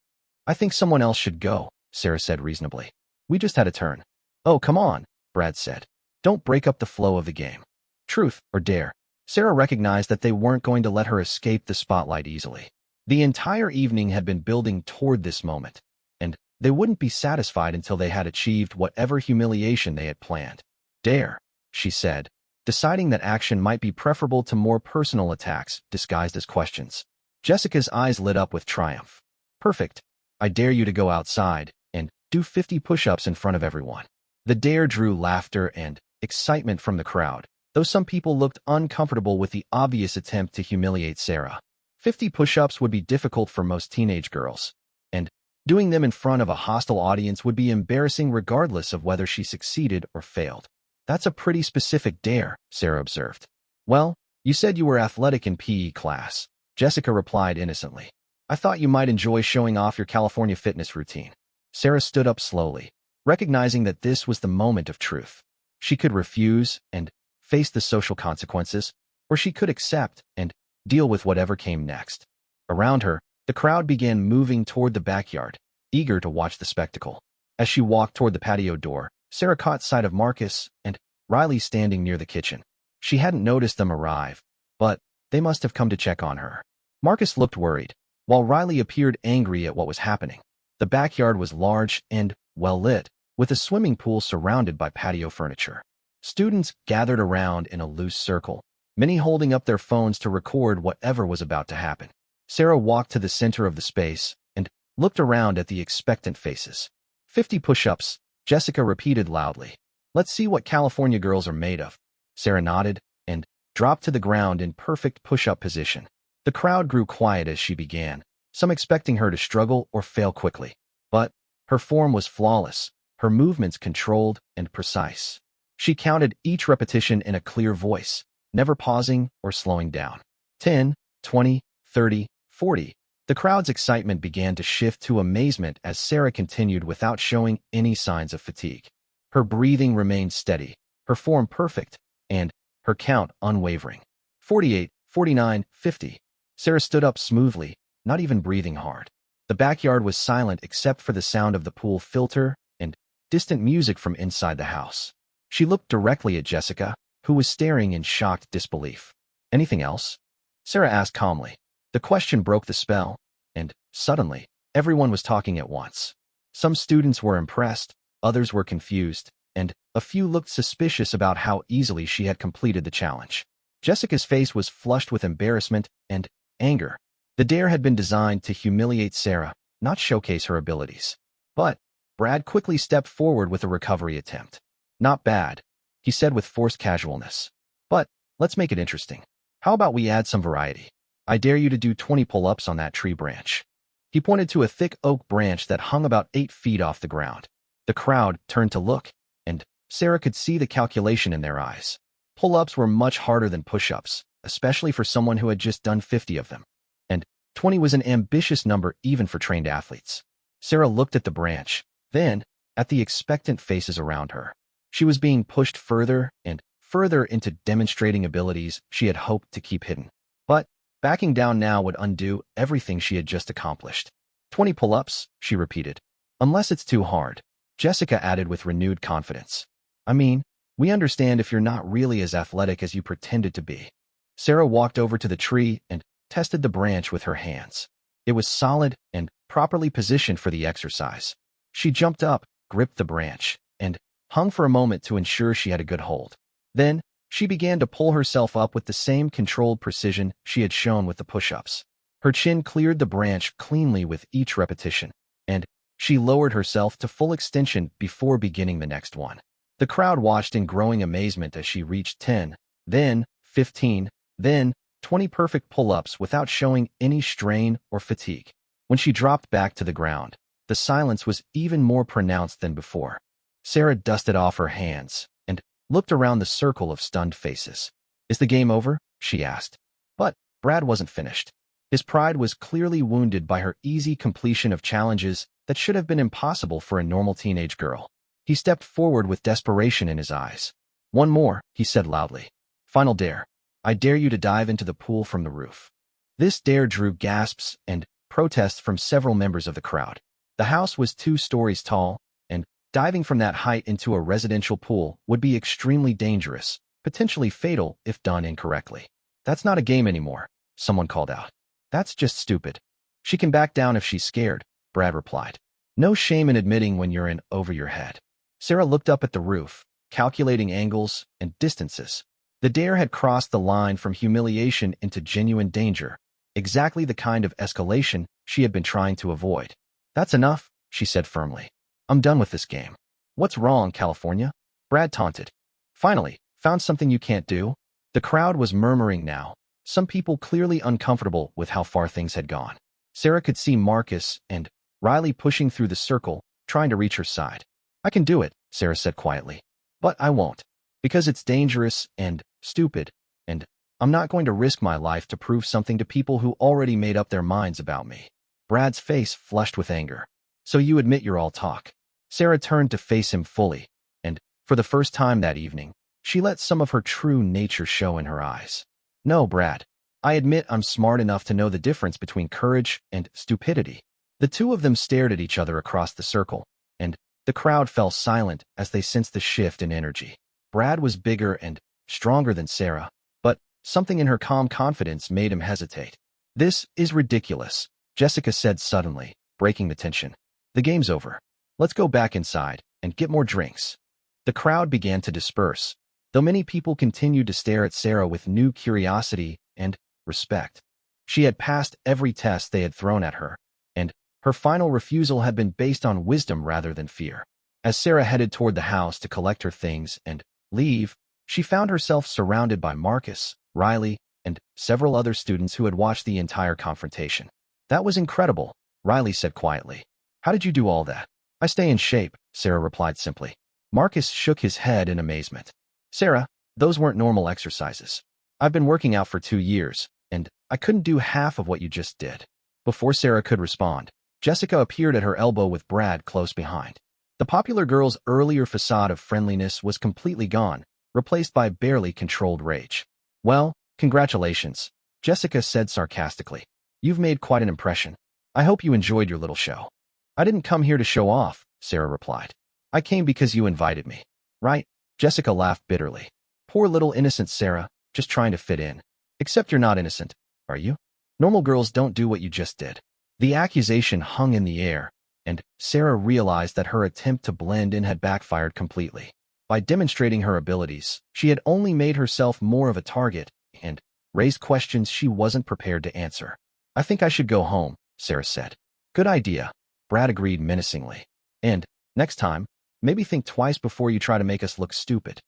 I think someone else should go, Sarah said reasonably. We just had a turn. Oh, come on, Brad said. Don't break up the flow of the game. Truth or dare? Sarah recognized that they weren't going to let her escape the spotlight easily. The entire evening had been building toward this moment, and they wouldn't be satisfied until they had achieved whatever humiliation they had planned. Dare, she said, deciding that action might be preferable to more personal attacks disguised as questions. Jessica's eyes lit up with triumph. Perfect. I dare you to go outside and do 50 push-ups in front of everyone. The dare drew laughter and excitement from the crowd, though some people looked uncomfortable with the obvious attempt to humiliate Sarah. 50 push-ups would be difficult for most teenage girls, and doing them in front of a hostile audience would be embarrassing regardless of whether she succeeded or failed. That's a pretty specific dare, Sarah observed. Well, you said you were athletic in PE class, Jessica replied innocently. I thought you might enjoy showing off your California fitness routine. Sarah stood up slowly, recognizing that this was the moment of truth. She could refuse and face the social consequences, or she could accept and deal with whatever came next. Around her, the crowd began moving toward the backyard, eager to watch the spectacle. As she walked toward the patio door, Sarah caught sight of Marcus and Riley standing near the kitchen. She hadn't noticed them arrive, but they must have come to check on her. Marcus looked worried, while Riley appeared angry at what was happening. The backyard was large and well-lit, with a swimming pool surrounded by patio furniture. Students gathered around in a loose circle, many holding up their phones to record whatever was about to happen. Sarah walked to the center of the space and looked around at the expectant faces. 50 push-ups, Jessica repeated loudly. Let's see what California girls are made of. Sarah nodded and dropped to the ground in perfect push-up position. The crowd grew quiet as she began, some expecting her to struggle or fail quickly. But her form was flawless, her movements controlled and precise. She counted each repetition in a clear voice, never pausing or slowing down. 10, 20, 30, 40. The crowd's excitement began to shift to amazement as Sarah continued without showing any signs of fatigue. Her breathing remained steady, her form perfect, and her count unwavering. 48, 49, 50. Sarah stood up smoothly, not even breathing hard. The backyard was silent except for the sound of the pool filter and distant music from inside the house. She looked directly at Jessica, who was staring in shocked disbelief. Anything else? Sarah asked calmly. The question broke the spell, and suddenly, everyone was talking at once. Some students were impressed, others were confused, and a few looked suspicious about how easily she had completed the challenge. Jessica's face was flushed with embarrassment and anger. The dare had been designed to humiliate Sarah, not showcase her abilities. But Brad quickly stepped forward with a recovery attempt. Not bad, he said with forced casualness. But let's make it interesting. How about we add some variety? I dare you to do 20 pull-ups on that tree branch. He pointed to a thick oak branch that hung about 8 feet off the ground. The crowd turned to look, and Sarah could see the calculation in their eyes. Pull-ups were much harder than push-ups, especially for someone who had just done 50 of them. And 20 was an ambitious number even for trained athletes. Sarah looked at the branch, then at the expectant faces around her. She was being pushed further and further into demonstrating abilities she had hoped to keep hidden. But backing down now would undo everything she had just accomplished. 20 pull-ups, she repeated. Unless it's too hard, Jessica added with renewed confidence. I mean, we understand if you're not really as athletic as you pretended to be. Sarah walked over to the tree and tested the branch with her hands. It was solid and properly positioned for the exercise. She jumped up, gripped the branch, and hung for a moment to ensure she had a good hold. Then, she began to pull herself up with the same controlled precision she had shown with the push-ups. Her chin cleared the branch cleanly with each repetition, and she lowered herself to full extension before beginning the next one. The crowd watched in growing amazement as she reached 10, then 15, then 20 perfect pull-ups without showing any strain or fatigue. When she dropped back to the ground, the silence was even more pronounced than before. Sarah dusted off her hands and looked around the circle of stunned faces. Is the game over? She asked. But Brad wasn't finished. His pride was clearly wounded by her easy completion of challenges that should have been impossible for a normal teenage girl. He stepped forward with desperation in his eyes. One more, he said loudly. Final dare. I dare you to dive into the pool from the roof. This dare drew gasps and protests from several members of the crowd. The house was 2 stories tall, and diving from that height into a residential pool would be extremely dangerous, potentially fatal if done incorrectly. That's not a game anymore, someone called out. That's just stupid. She can back down if she's scared, Brad replied. No shame in admitting when you're in over your head. Sarah looked up at the roof, calculating angles and distances. The dare had crossed the line from humiliation into genuine danger, exactly the kind of escalation she had been trying to avoid. That's enough, she said firmly. I'm done with this game. What's wrong, California? Brad taunted. Finally, found something you can't do? The crowd was murmuring now, some people clearly uncomfortable with how far things had gone. Sarah could see Marcus and Riley pushing through the circle, trying to reach her side. I can do it, Sarah said quietly. But I won't. Because it's dangerous and stupid, and I'm not going to risk my life to prove something to people who already made up their minds about me. Brad's face flushed with anger. So you admit you're all talk. Sarah turned to face him fully, and for the first time that evening, she let some of her true nature show in her eyes. No, Brad. I admit I'm smart enough to know the difference between courage and stupidity. The two of them stared at each other across the circle, and the crowd fell silent as they sensed the shift in energy. Brad was bigger and stronger than Sarah, but something in her calm confidence made him hesitate. This is ridiculous, Jessica said suddenly, breaking the tension. The game's over. Let's go back inside and get more drinks. The crowd began to disperse, though many people continued to stare at Sarah with new curiosity and respect. She had passed every test they had thrown at her, and her final refusal had been based on wisdom rather than fear. As Sarah headed toward the house to collect her things and leave, she found herself surrounded by Marcus, Riley, and several other students who had watched the entire confrontation. That was incredible, Riley said quietly. How did you do all that? I stay in shape, Sarah replied simply. Marcus shook his head in amazement. Sarah, those weren't normal exercises. I've been working out for 2 years, and I couldn't do half of what you just did. Before Sarah could respond, Jessica appeared at her elbow with Brad close behind. The popular girl's earlier facade of friendliness was completely gone, replaced by barely controlled rage. Well, congratulations, Jessica said sarcastically. You've made quite an impression. I hope you enjoyed your little show. I didn't come here to show off, Sarah replied. I came because you invited me. Right? Jessica laughed bitterly. Poor little innocent Sarah, just trying to fit in. Except you're not innocent, are you? Normal girls don't do what you just did. The accusation hung in the air, and Sarah realized that her attempt to blend in had backfired completely. By demonstrating her abilities, she had only made herself more of a target and raised questions she wasn't prepared to answer. I think I should go home, Sarah said. Good idea, Brad agreed menacingly. And, next time, maybe think twice before you try to make us look stupid.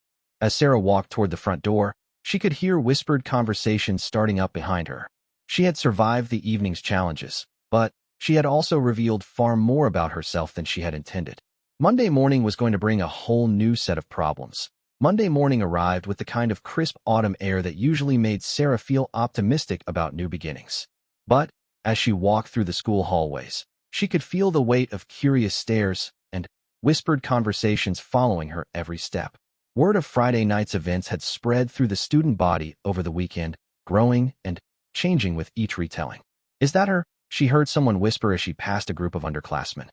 As Sarah walked toward the front door, she could hear whispered conversations starting up behind her. She had survived the evening's challenges, but she had also revealed far more about herself than she had intended. Monday morning was going to bring a whole new set of problems. Monday morning arrived with the kind of crisp autumn air that usually made Sarah feel optimistic about new beginnings. But, as she walked through the school hallways, she could feel the weight of curious stares and whispered conversations following her every step. Word of Friday night's events had spread through the student body over the weekend, growing and changing with each retelling. "Is that her?" she heard someone whisper as she passed a group of underclassmen.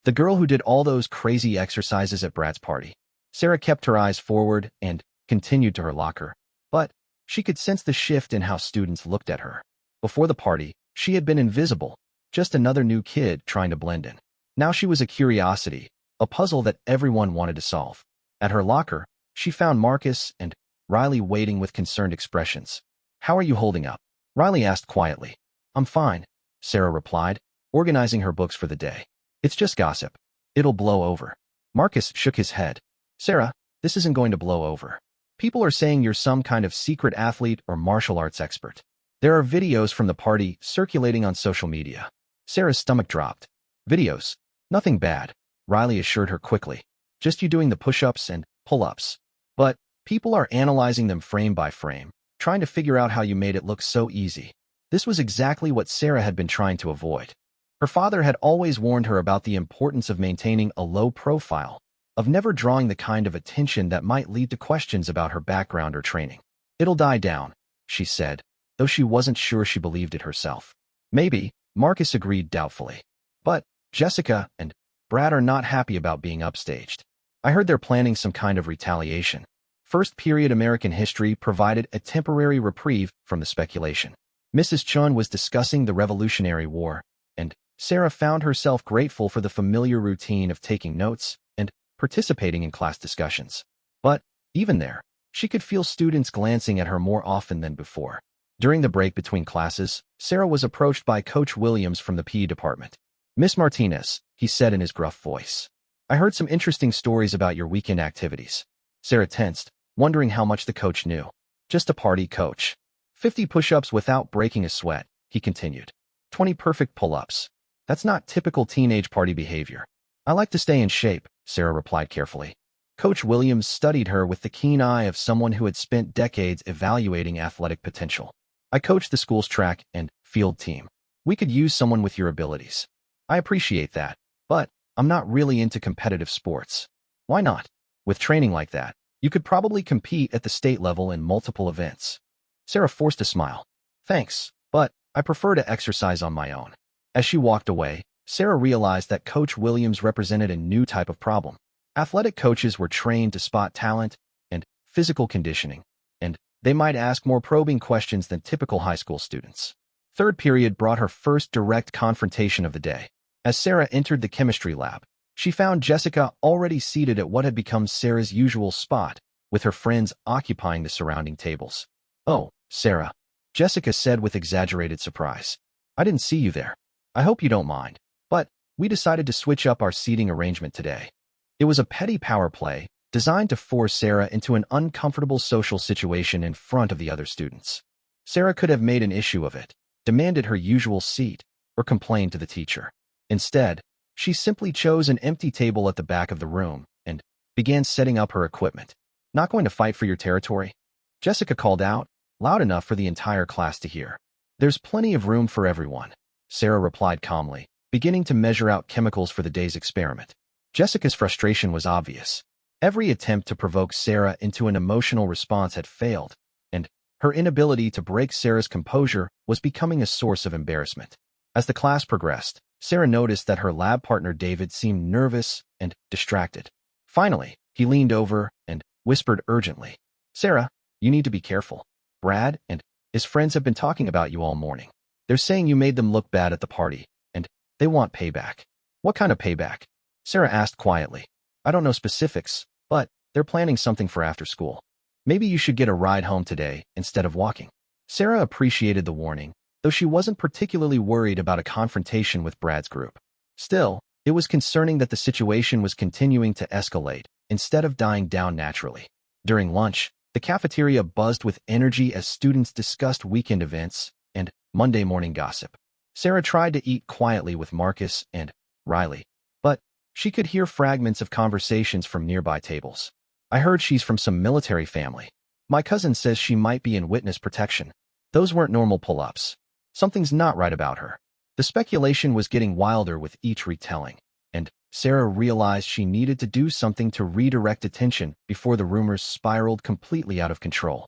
"The girl who did all those crazy exercises at Brad's party." Sarah kept her eyes forward and continued to her locker, but she could sense the shift in how students looked at her. Before the party, she had been invisible, just another new kid trying to blend in. Now she was a curiosity, a puzzle that everyone wanted to solve. At her locker, she found Marcus and Riley waiting with concerned expressions. "How are you holding up?" Riley asked quietly. "I'm fine," Sarah replied, organizing her books for the day. "It's just gossip. It'll blow over." Marcus shook his head. "Sarah, this isn't going to blow over. People are saying you're some kind of secret athlete or martial arts expert. There are videos from the party circulating on social media." Sarah's stomach dropped. "Videos? Nothing bad," Riley assured her quickly. "Just you doing the push-ups and pull-ups. But people are analyzing them frame by frame, trying to figure out how you made it look so easy." This was exactly what Sarah had been trying to avoid. Her father had always warned her about the importance of maintaining a low profile, of never drawing the kind of attention that might lead to questions about her background or training. "It'll die down," she said, though she wasn't sure she believed it herself. "Maybe," Marcus agreed doubtfully. "But Jessica and Brad are not happy about being upstaged. I heard they're planning some kind of retaliation." First period American history provided a temporary reprieve from the speculation. Mrs. Chun was discussing the Revolutionary War, and Sarah found herself grateful for the familiar routine of taking notes and participating in class discussions. But, even there, she could feel students glancing at her more often than before. During the break between classes, Sarah was approached by Coach Williams from the PE department. "Miss Martinez," he said in his gruff voice, "I heard some interesting stories about your weekend activities." Sarah tensed, wondering how much the coach knew. "Just a party, coach. 50 push-ups without breaking a sweat," he continued. 20 perfect pull-ups. That's not typical teenage party behavior. "I like to stay in shape," Sarah replied carefully. Coach Williams studied her with the keen eye of someone who had spent decades evaluating athletic potential. "I coach the school's track and field team. We could use someone with your abilities." "I appreciate that, but I'm not really into competitive sports." "Why not? With training like that, you could probably compete at the state level in multiple events." Sarah forced a smile. "Thanks, but I prefer to exercise on my own." As she walked away, Sarah realized that Coach Williams represented a new type of problem. Athletic coaches were trained to spot talent and physical conditioning, and they might ask more probing questions than typical high school students. Third period brought her first direct confrontation of the day. As Sarah entered the chemistry lab, she found Jessica already seated at what had become Sarah's usual spot, with her friends occupying the surrounding tables. "Oh, Sarah," Jessica said with exaggerated surprise. "I didn't see you there. I hope you don't mind, but we decided to switch up our seating arrangement today." It was a petty power play designed to force Sarah into an uncomfortable social situation in front of the other students. Sarah could have made an issue of it, demanded her usual seat, or complained to the teacher. Instead, she simply chose an empty table at the back of the room and began setting up her equipment. "Not going to fight for your territory?" Jessica called out, loud enough for the entire class to hear. "There's plenty of room for everyone," Sarah replied calmly, beginning to measure out chemicals for the day's experiment. Jessica's frustration was obvious. Every attempt to provoke Sarah into an emotional response had failed, and her inability to break Sarah's composure was becoming a source of embarrassment. As the class progressed, Sarah noticed that her lab partner David seemed nervous and distracted. Finally, he leaned over and whispered urgently, "Sarah, you need to be careful. Brad and his friends have been talking about you all morning. They're saying you made them look bad at the party, and they want payback." "What kind of payback?" Sarah asked quietly. "I don't know specifics, but they're planning something for after school. Maybe you should get a ride home today instead of walking." Sarah appreciated the warning, though she wasn't particularly worried about a confrontation with Brad's group. Still, it was concerning that the situation was continuing to escalate instead of dying down naturally. During lunch, the cafeteria buzzed with energy as students discussed weekend events and Monday morning gossip. Sarah tried to eat quietly with Marcus and Riley, but she could hear fragments of conversations from nearby tables. I heard she's from some military family. My cousin says she might be in witness protection. Those weren't normal pull-ups. Something's not right about her. The speculation was getting wilder with each retelling, and Sarah realized she needed to do something to redirect attention before the rumors spiraled completely out of control.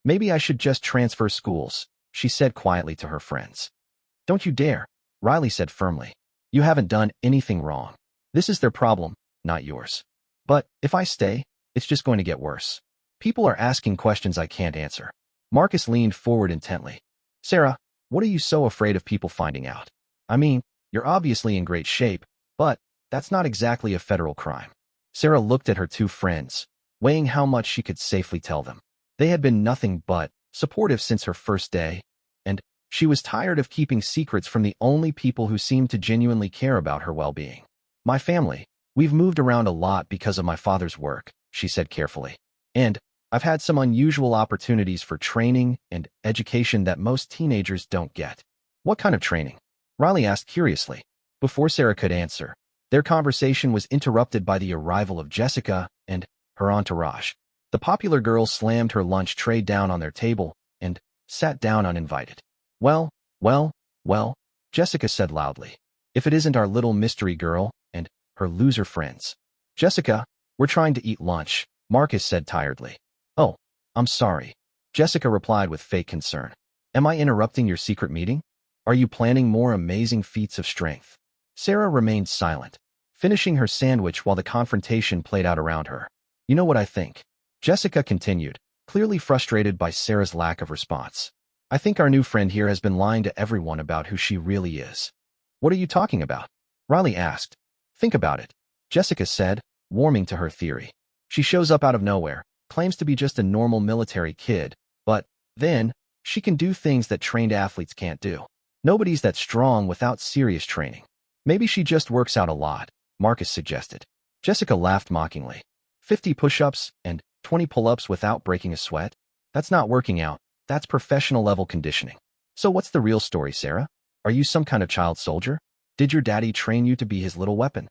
Maybe I should just transfer schools, she said quietly to her friends. Don't you dare, Riley said firmly. You haven't done anything wrong. This is their problem, not yours. But if I stay, it's just going to get worse. People are asking questions I can't answer. Marcus leaned forward intently. Sarah, what are you so afraid of people finding out? I mean, you're obviously in great shape, but that's not exactly a federal crime. Sarah looked at her two friends, weighing how much she could safely tell them. They had been nothing but supportive since her first day, and she was tired of keeping secrets from the only people who seemed to genuinely care about her well-being. My family, we've moved around a lot because of my father's work, she said carefully. And I've had some unusual opportunities for training and education that most teenagers don't get. What kind of training? Riley asked curiously. Before Sarah could answer, their conversation was interrupted by the arrival of Jessica and her entourage. The popular girl slammed her lunch tray down on their table and sat down uninvited. Well, Jessica said loudly. If it isn't our little mystery girl and her loser friends. Jessica, we're trying to eat lunch, Marcus said tiredly. Oh, I'm sorry, Jessica replied with fake concern. Am I interrupting your secret meeting? Are you planning more amazing feats of strength? Sarah remained silent, finishing her sandwich while the confrontation played out around her. You know what I think? Jessica continued, clearly frustrated by Sarah's lack of response. I think our new friend here has been lying to everyone about who she really is. What are you talking about? Riley asked. Think about it, Jessica said, warming to her theory. She shows up out of nowhere, claims to be just a normal military kid, but then she can do things that trained athletes can't do. Nobody's that strong without serious training. Maybe she just works out a lot, Marcus suggested. Jessica laughed mockingly. 50 push-ups and 20 pull-ups without breaking a sweat? That's not working out. That's professional-level conditioning. So what's the real story, Sarah? Are you some kind of child soldier? Did your daddy train you to be his little weapon?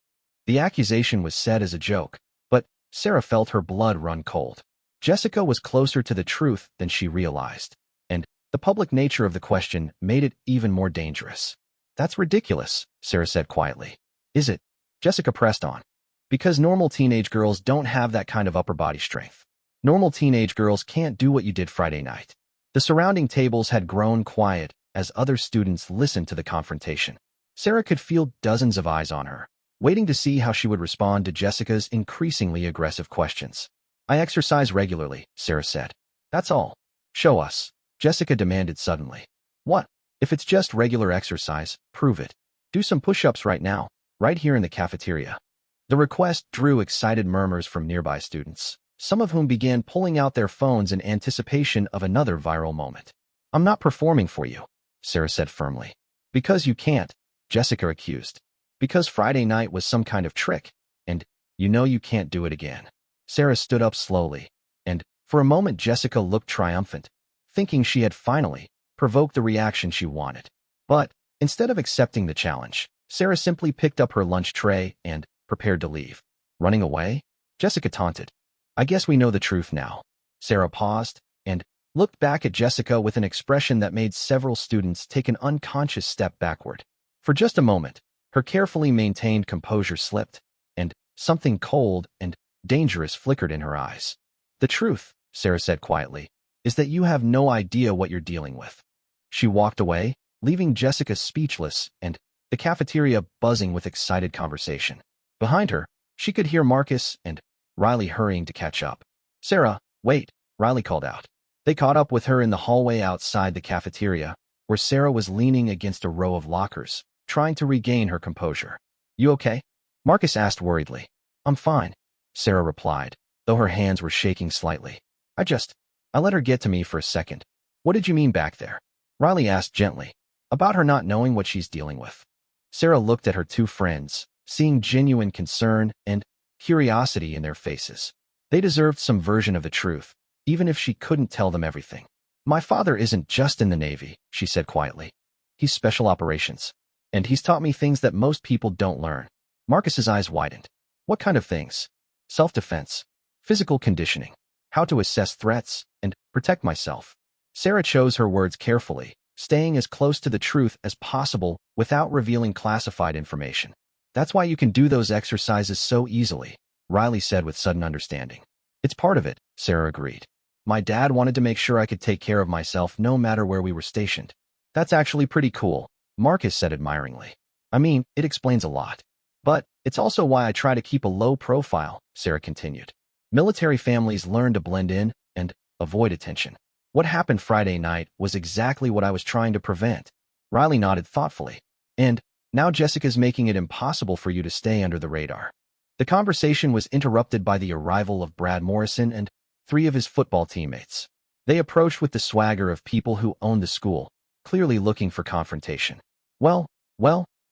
The accusation was said as a joke, but Sarah felt her blood run cold. Jessica was closer to the truth than she realized, and the public nature of the question made it even more dangerous. That's ridiculous, Sarah said quietly. Is it? Jessica pressed on. Because normal teenage girls don't have that kind of upper body strength. Normal teenage girls can't do what you did Friday night. The surrounding tables had grown quiet as other students listened to the confrontation. Sarah could feel dozens of eyes on her, waiting to see how she would respond to Jessica's increasingly aggressive questions. I exercise regularly, Sarah said. That's all. Show us, Jessica demanded suddenly. What? If it's just regular exercise, prove it. Do some push-ups right now, right here in the cafeteria. The request drew excited murmurs from nearby students, some of whom began pulling out their phones in anticipation of another viral moment. I'm not performing for you, Sarah said firmly. Because you can't, Jessica accused. Because Friday night was some kind of trick, and you know you can't do it again. Sarah stood up slowly, and for a moment Jessica looked triumphant, thinking she had finally provoked the reaction she wanted. But instead of accepting the challenge, Sarah simply picked up her lunch tray and prepared to leave. Running away? Jessica taunted. I guess we know the truth now. Sarah paused and looked back at Jessica with an expression that made several students take an unconscious step backward. For just a moment, her carefully maintained composure slipped, and something cold and dangerous flickered in her eyes. The truth, Sarah said quietly, is that you have no idea what you're dealing with. She walked away, leaving Jessica speechless and the cafeteria buzzing with excited conversation. Behind her, she could hear Marcus and Riley hurrying to catch up. Sarah, wait, Riley called out. They caught up with her in the hallway outside the cafeteria, where Sarah was leaning against a row of lockers, trying to regain her composure. You okay? Marcus asked worriedly. I'm fine, Sarah replied, though her hands were shaking slightly. I let her get to me for a second. What did you mean back there? Riley asked gently, about her not knowing what she's dealing with. Sarah looked at her two friends, seeing genuine concern and curiosity in their faces. They deserved some version of the truth, even if she couldn't tell them everything. My father isn't just in the Navy, she said quietly. He's special operations. And he's taught me things that most people don't learn. Marcus's eyes widened. What kind of things? Self-defense, physical conditioning, how to assess threats, and protect myself. Sarah chose her words carefully, staying as close to the truth as possible without revealing classified information. That's why you can do those exercises so easily, Riley said with sudden understanding. It's part of it, Sarah agreed. My dad wanted to make sure I could take care of myself no matter where we were stationed. That's actually pretty cool, Marcus said admiringly. I mean, it explains a lot. But it's also why I try to keep a low profile, Sarah continued. Military families learn to blend in and avoid attention. What happened Friday night was exactly what I was trying to prevent. Riley nodded thoughtfully. And now Jessica's making it impossible for you to stay under the radar. The conversation was interrupted by the arrival of Brad Morrison and 3 of his football teammates. They approached with the swagger of people who own the school, clearly looking for confrontation. Well,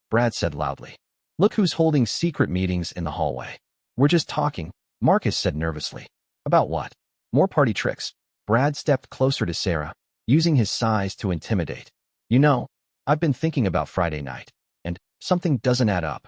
Brad said loudly. Look who's holding secret meetings in the hallway. We're just talking, Marcus said nervously. About what? More party tricks. Brad stepped closer to Sarah, using his size to intimidate. You know, I've been thinking about Friday night, and something doesn't add up.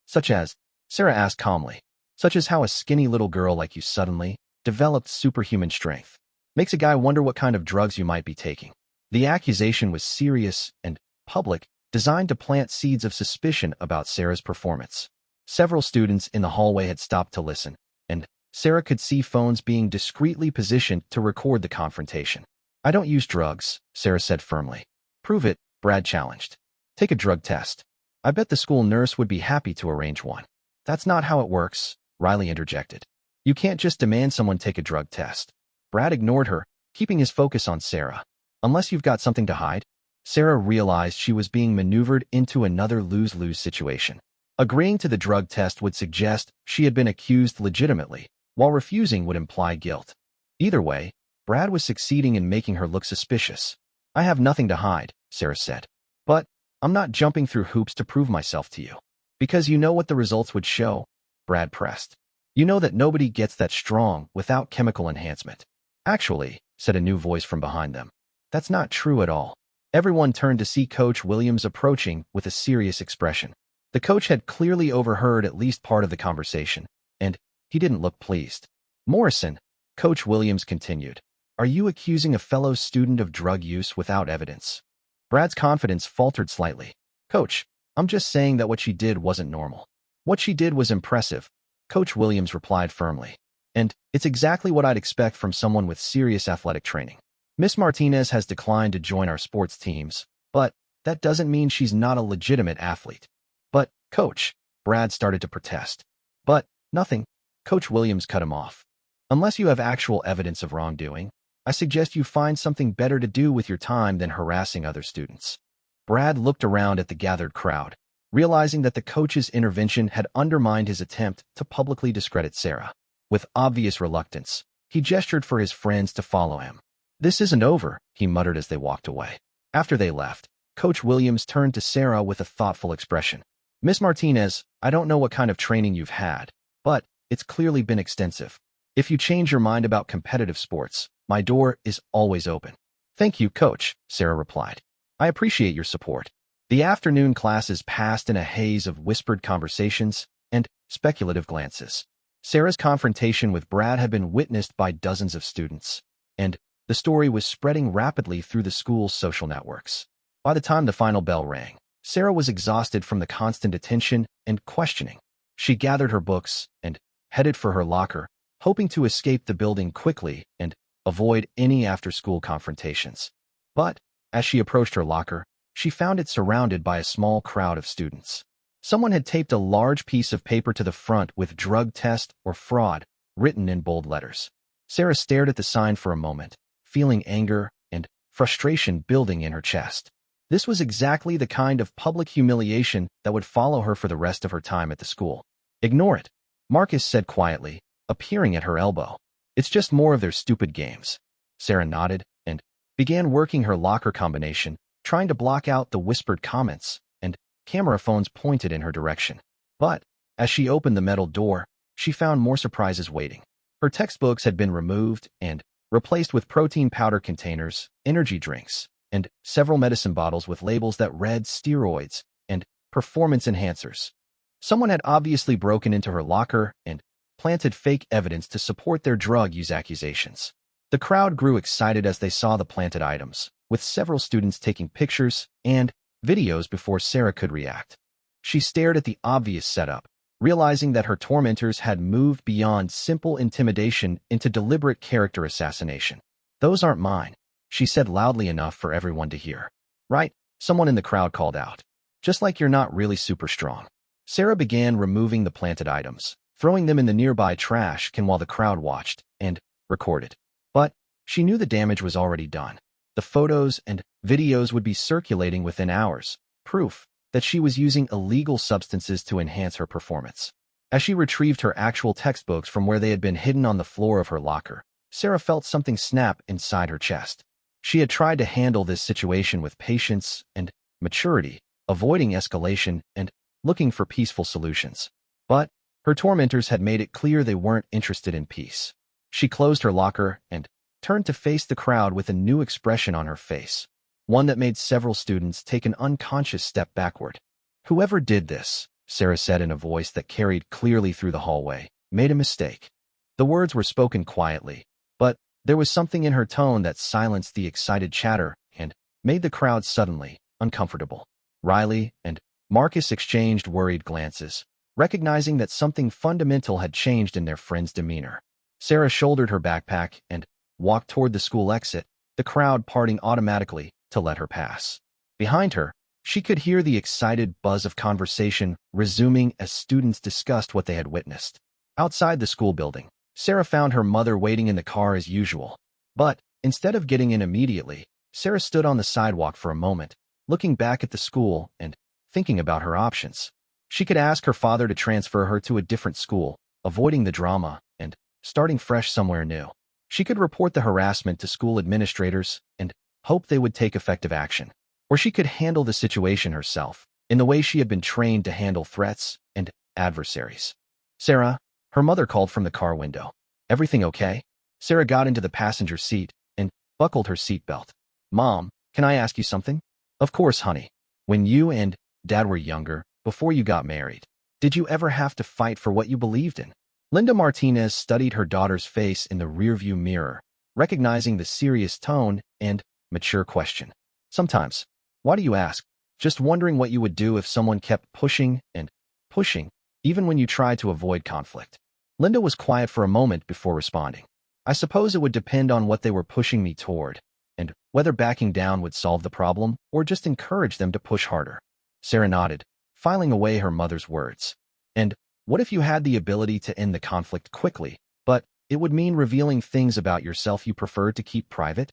Such as, Sarah asked calmly, such as how a skinny little girl like you suddenly developed superhuman strength. Makes a guy wonder what kind of drugs you might be taking. The accusation was serious and public, designed to plant seeds of suspicion about Sarah's performance. Several students in the hallway had stopped to listen, and Sarah could see phones being discreetly positioned to record the confrontation. I don't use drugs, Sarah said firmly. Prove it, Brad challenged. Take a drug test. I bet the school nurse would be happy to arrange one. That's not how it works, Riley interjected. You can't just demand someone take a drug test. Brad ignored her, keeping his focus on Sarah. Unless you've got something to hide? Sarah realized she was being maneuvered into another lose-lose situation. Agreeing to the drug test would suggest she had been accused legitimately, while refusing would imply guilt. Either way, Brad was succeeding in making her look suspicious. I have nothing to hide, Sarah said. But I'm not jumping through hoops to prove myself to you. Because you know what the results would show, Brad pressed. You know that nobody gets that strong without chemical enhancement. Actually, said a new voice from behind them. That's not true at all. Everyone turned to see Coach Williams approaching with a serious expression. The coach had clearly overheard at least part of the conversation, and he didn't look pleased. Morrison, Coach Williams continued, are you accusing a fellow student of drug use without evidence? Brad's confidence faltered slightly. Coach, I'm just saying that what she did wasn't normal. What she did was impressive, Coach Williams replied firmly. And it's exactly what I'd expect from someone with serious athletic training. Miss Martinez has declined to join our sports teams, but that doesn't mean she's not a legitimate athlete. But, Coach, Brad started to protest. But, nothing, Coach Williams cut him off. Unless you have actual evidence of wrongdoing, I suggest you find something better to do with your time than harassing other students. Brad looked around at the gathered crowd, realizing that the coach's intervention had undermined his attempt to publicly discredit Sarah. With obvious reluctance, he gestured for his friends to follow him. This isn't over, he muttered as they walked away. After they left, Coach Williams turned to Sarah with a thoughtful expression. Miss Martinez, I don't know what kind of training you've had, but it's clearly been extensive. If you change your mind about competitive sports, my door is always open. Thank you, Coach, Sarah replied. I appreciate your support. The afternoon classes passed in a haze of whispered conversations and speculative glances. Sarah's confrontation with Brad had been witnessed by dozens of students, and the story was spreading rapidly through the school's social networks. By the time the final bell rang, Sarah was exhausted from the constant attention and questioning. She gathered her books and headed for her locker, hoping to escape the building quickly and avoid any after-school confrontations. But as she approached her locker, she found it surrounded by a small crowd of students. Someone had taped a large piece of paper to the front with drug test or fraud written in bold letters. Sarah stared at the sign for a moment, feeling anger and frustration building in her chest. This was exactly the kind of public humiliation that would follow her for the rest of her time at the school. Ignore it, Marcus said quietly, appearing at her elbow. It's just more of their stupid games. Sarah nodded and began working her locker combination, trying to block out the whispered comments and camera phones pointed in her direction. But as she opened the metal door, she found more surprises waiting. Her textbooks had been removed and replaced with protein powder containers, energy drinks, and several medicine bottles with labels that read steroids and performance enhancers. Someone had obviously broken into her locker and planted fake evidence to support their drug use accusations. The crowd grew excited as they saw the planted items, with several students taking pictures and videos before Sarah could react. She stared at the obvious setup, realizing that her tormentors had moved beyond simple intimidation into deliberate character assassination. "Those aren't mine," she said loudly enough for everyone to hear. "Right?" someone in the crowd called out. "Just like you're not really super strong." Sarah began removing the planted items, throwing them in the nearby trash can while the crowd watched and recorded. But she knew the damage was already done. The photos and videos would be circulating within hours, proof that she was using illegal substances to enhance her performance. As she retrieved her actual textbooks from where they had been hidden on the floor of her locker, Sarah felt something snap inside her chest. She had tried to handle this situation with patience and maturity, avoiding escalation and looking for peaceful solutions. But her tormentors had made it clear they weren't interested in peace. She closed her locker and turned to face the crowd with a new expression on her face, one that made several students take an unconscious step backward. "Whoever did this," Sarah said in a voice that carried clearly through the hallway, "made a mistake." The words were spoken quietly, but there was something in her tone that silenced the excited chatter and made the crowd suddenly uncomfortable. Riley and Marcus exchanged worried glances, recognizing that something fundamental had changed in their friend's demeanor. Sarah shouldered her backpack and walked toward the school exit, the crowd parting automatically to let her pass. Behind her, she could hear the excited buzz of conversation resuming as students discussed what they had witnessed. Outside the school building, Sarah found her mother waiting in the car as usual. But instead of getting in immediately, Sarah stood on the sidewalk for a moment, looking back at the school and thinking about her options. She could ask her father to transfer her to a different school, avoiding the drama and starting fresh somewhere new. She could report the harassment to school administrators and hope they would take effective action. Or she could handle the situation herself, in the way she had been trained to handle threats and adversaries. "Sarah," her mother called from the car window. "Everything okay?" Sarah got into the passenger seat and buckled her seatbelt. "Mom, can I ask you something?" "Of course, honey. When you and Dad were younger, before you got married, did you ever have to fight for what you believed in?" Linda Martinez studied her daughter's face in the rearview mirror, recognizing the serious tone and mature question. "Sometimes." "Why do you ask?" "Just wondering what you would do if someone kept pushing and pushing, even when you tried to avoid conflict." Linda was quiet for a moment before responding. "I suppose it would depend on what they were pushing me toward, and whether backing down would solve the problem or just encourage them to push harder." Sarah nodded, filing away her mother's words. "And what if you had the ability to end the conflict quickly, but it would mean revealing things about yourself you preferred to keep private?"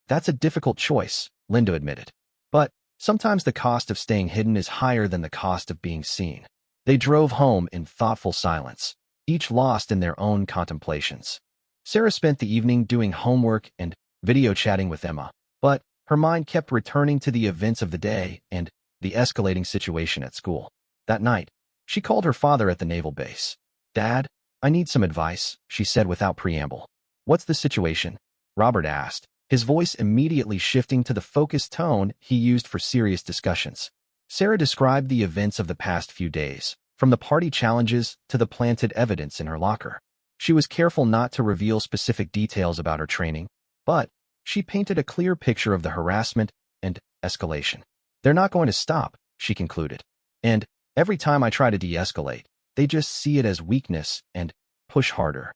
"That's a difficult choice," Linda admitted. "But sometimes the cost of staying hidden is higher than the cost of being seen." They drove home in thoughtful silence, each lost in their own contemplations. Sarah spent the evening doing homework and video chatting with Emma, but her mind kept returning to the events of the day and the escalating situation at school. That night, she called her father at the naval base. "Dad, I need some advice," she said without preamble. "What's the situation?" Robert asked, his voice immediately shifting to the focused tone he used for serious discussions. Sarah described the events of the past few days, from the party challenges to the planted evidence in her locker. She was careful not to reveal specific details about her training, but she painted a clear picture of the harassment and escalation. "They're not going to stop," she concluded. "And every time I try to de-escalate, they just see it as weakness and push harder."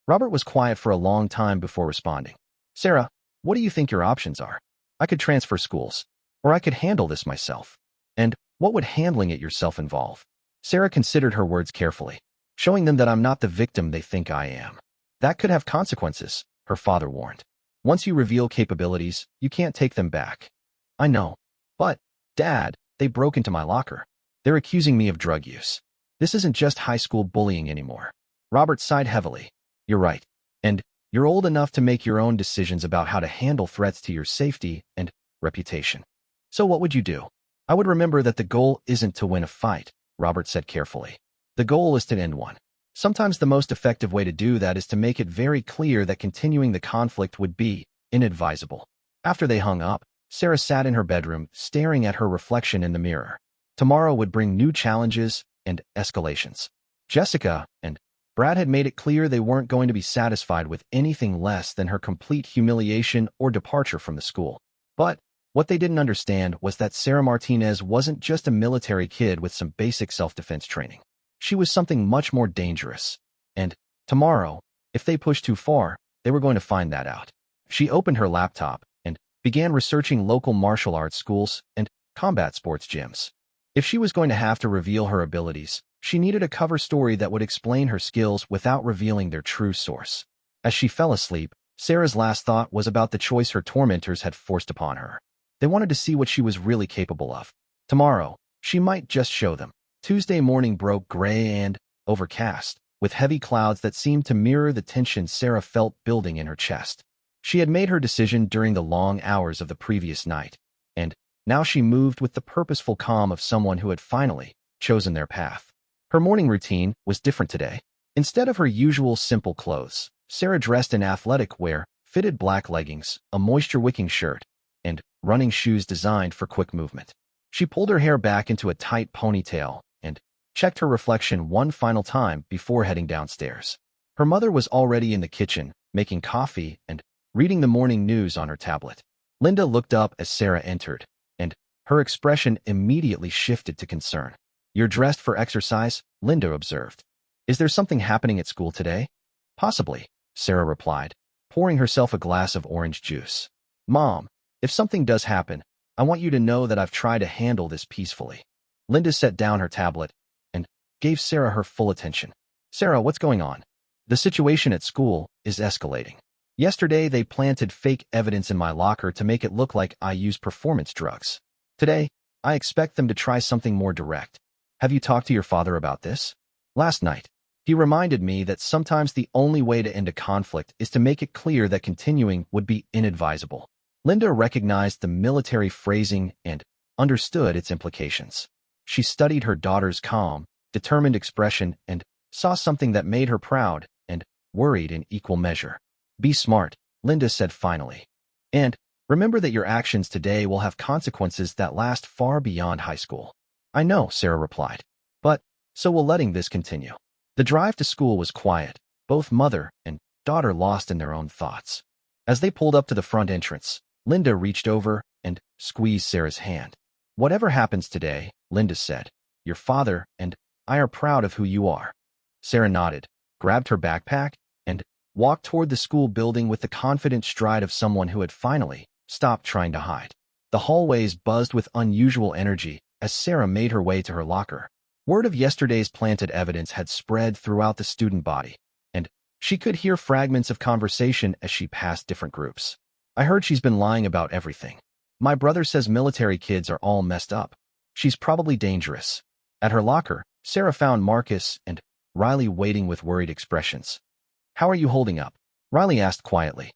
Robert was quiet for a long time before responding. "Sarah, what do you think your options are? I could transfer schools, or I could handle this myself. And what would handling it yourself involve?" Sarah considered her words carefully, showing them that I'm not the victim they think I am. "That could have consequences," her father warned. "Once you reveal capabilities, you can't take them back." "I know. But, Dad, they broke into my locker. They're accusing me of drug use. This isn't just high school bullying anymore." Robert sighed heavily. "You're right. And you're old enough to make your own decisions about how to handle threats to your safety and reputation. So what would you do?" "I would remember that the goal isn't to win a fight," Robert said carefully. "The goal is to end one. Sometimes the most effective way to do that is to make it very clear that continuing the conflict would be inadvisable." After they hung up, Sarah sat in her bedroom, staring at her reflection in the mirror. Tomorrow would bring new challenges and escalations. Jessica and Brad had made it clear they weren't going to be satisfied with anything less than her complete humiliation or departure from the school. But what they didn't understand was that Sarah Martinez wasn't just a military kid with some basic self-defense training. She was something much more dangerous. And tomorrow, if they pushed too far, they were going to find that out. She opened her laptop and began researching local martial arts schools and combat sports gyms. If she was going to have to reveal her abilities, she needed a cover story that would explain her skills without revealing their true source. As she fell asleep, Sarah's last thought was about the choice her tormentors had forced upon her. They wanted to see what she was really capable of. Tomorrow, she might just show them. Tuesday morning broke gray and overcast, with heavy clouds that seemed to mirror the tension Sarah felt building in her chest. She had made her decision during the long hours of the previous night, and now she moved with the purposeful calm of someone who had finally chosen their path. Her morning routine was different today. Instead of her usual simple clothes, Sarah dressed in athletic wear, fitted black leggings, a moisture-wicking shirt, and running shoes designed for quick movement. She pulled her hair back into a tight ponytail and checked her reflection one final time before heading downstairs. Her mother was already in the kitchen, making coffee and reading the morning news on her tablet. Linda looked up as Sarah entered, and her expression immediately shifted to concern. "You're dressed for exercise," Linda observed. "Is there something happening at school today?" "Possibly," Sarah replied, pouring herself a glass of orange juice. "Mom, if something does happen, I want you to know that I've tried to handle this peacefully." Linda set down her tablet and gave Sarah her full attention. "Sarah, what's going on?" "The situation at school is escalating. Yesterday, they planted fake evidence in my locker to make it look like I used performance drugs. Today, I expect them to try something more direct. Have you talked to your father about this?" "Last night. He reminded me that sometimes the only way to end a conflict is to make it clear that continuing would be inadvisable." Linda recognized the military phrasing and understood its implications. She studied her daughter's calm, determined expression and saw something that made her proud and worried in equal measure. "Be smart," Linda said finally. "And remember that your actions today will have consequences that last far beyond high school." "I know," Sarah replied. "But so will letting this continue." The drive to school was quiet, both mother and daughter lost in their own thoughts. As they pulled up to the front entrance, Linda reached over and squeezed Sarah's hand. "Whatever happens today," Linda said, "your father and I are proud of who you are." Sarah nodded, grabbed her backpack, and walked toward the school building with the confident stride of someone who had finally stopped trying to hide. The hallways buzzed with unusual energy as Sarah made her way to her locker. Word of yesterday's planted evidence had spread throughout the student body, and she could hear fragments of conversation as she passed different groups. "I heard she's been lying about everything. My brother says military kids are all messed up. She's probably dangerous." At her locker, Sarah found Marcus and Riley waiting with worried expressions. "How are you holding up?" Riley asked quietly.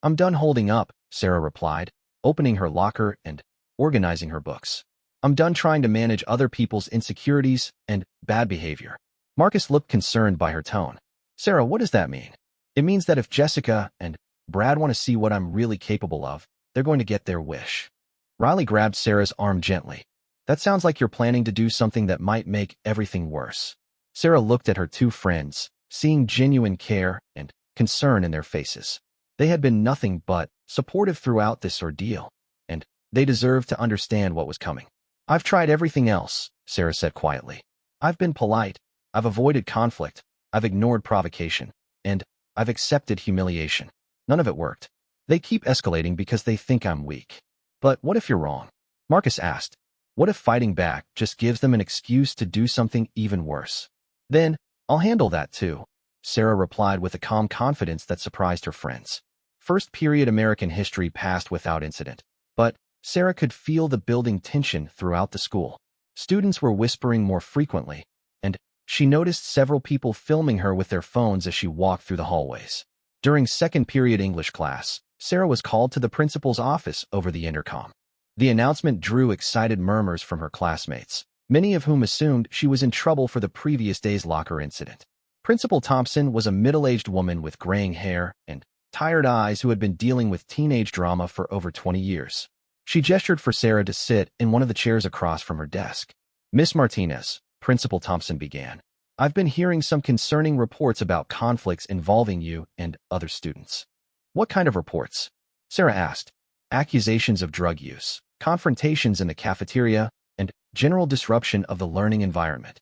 "I'm done holding up," Sarah replied, opening her locker and organizing her books. "I'm done trying to manage other people's insecurities and bad behavior." Marcus looked concerned by her tone. "Sarah, what does that mean?" "It means that if Jessica and Brad want to see what I'm really capable of, they're going to get their wish." Riley grabbed Sarah's arm gently. "That sounds like you're planning to do something that might make everything worse." Sarah looked at her two friends, seeing genuine care and concern in their faces. They had been nothing but supportive throughout this ordeal, and they deserved to understand what was coming. "I've tried everything else," Sarah said quietly. "I've been polite, I've avoided conflict, I've ignored provocation, and I've accepted humiliation. None of it worked. They keep escalating because they think I'm weak." "But what if you're wrong?" Marcus asked. "What if fighting back just gives them an excuse to do something even worse?" "Then I'll handle that too," Sarah replied with a calm confidence that surprised her friends. First period American history passed without incident, but Sarah could feel the building tension throughout the school. Students were whispering more frequently, and she noticed several people filming her with their phones as she walked through the hallways. During second period English class, Sarah was called to the principal's office over the intercom. The announcement drew excited murmurs from her classmates, many of whom assumed she was in trouble for the previous day's locker incident. Principal Thompson was a middle-aged woman with graying hair and tired eyes who had been dealing with teenage drama for over 20 years. She gestured for Sarah to sit in one of the chairs across from her desk. Miss Martinez, Principal Thompson began. I've been hearing some concerning reports about conflicts involving you and other students. What kind of reports? Sarah asked. Accusations of drug use, confrontations in the cafeteria, and general disruption of the learning environment.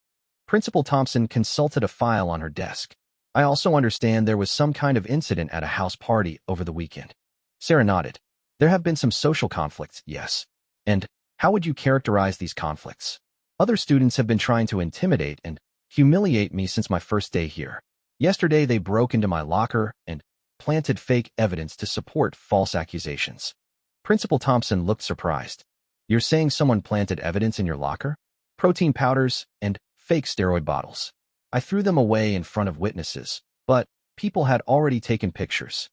Principal Thompson consulted a file on her desk. I also understand there was some kind of incident at a house party over the weekend. Sarah nodded. There have been some social conflicts, yes. And how would you characterize these conflicts? Other students have been trying to intimidate and humiliate me since my first day here. Yesterday, they broke into my locker and planted fake evidence to support false accusations. Principal Thompson looked surprised. You're saying someone planted evidence in your locker? Protein powders and fake steroid bottles. I threw them away in front of witnesses, but people had already taken pictures.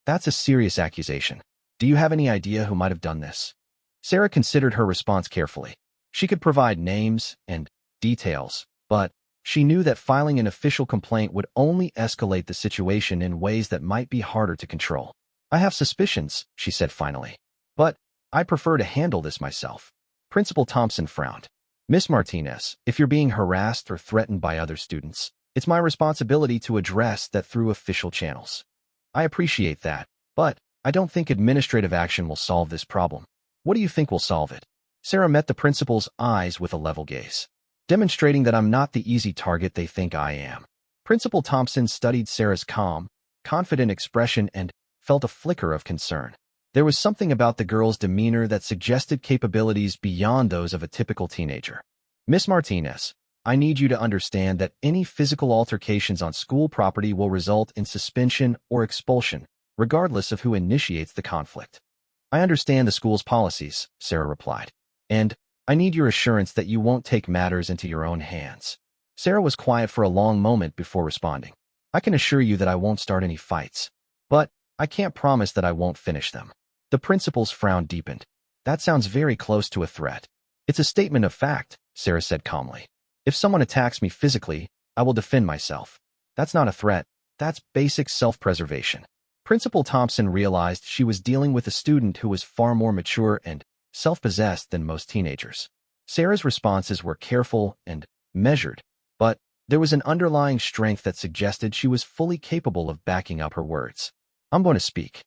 That's a serious accusation. Do you have any idea who might have done this? Sarah considered her response carefully. She could provide names and details, but she knew that filing an official complaint would only escalate the situation in ways that might be harder to control. I have suspicions, she said finally. But I prefer to handle this myself. Principal Thompson frowned. Miss Martinez, if you're being harassed or threatened by other students, it's my responsibility to address that through official channels. I appreciate that, but I don't think administrative action will solve this problem. What do you think will solve it? Sarah met the principal's eyes with a level gaze, demonstrating that I'm not the easy target they think I am. Principal Thompson studied Sarah's calm, confident expression and felt a flicker of concern. There was something about the girl's demeanor that suggested capabilities beyond those of a typical teenager. Miss Martinez, I need you to understand that any physical altercations on school property will result in suspension or expulsion, regardless of who initiates the conflict. I understand the school's policies, Sarah replied, and I need your assurance that you won't take matters into your own hands. Sarah was quiet for a long moment before responding. I can assure you that I won't start any fights, but I can't promise that I won't finish them. The principal's frown deepened. That sounds very close to a threat. It's a statement of fact, Sarah said calmly. If someone attacks me physically, I will defend myself. That's not a threat. That's basic self-preservation. Principal Thompson realized she was dealing with a student who was far more mature and self-possessed than most teenagers. Sarah's responses were careful and measured, but there was an underlying strength that suggested she was fully capable of backing up her words. I'm going to speak.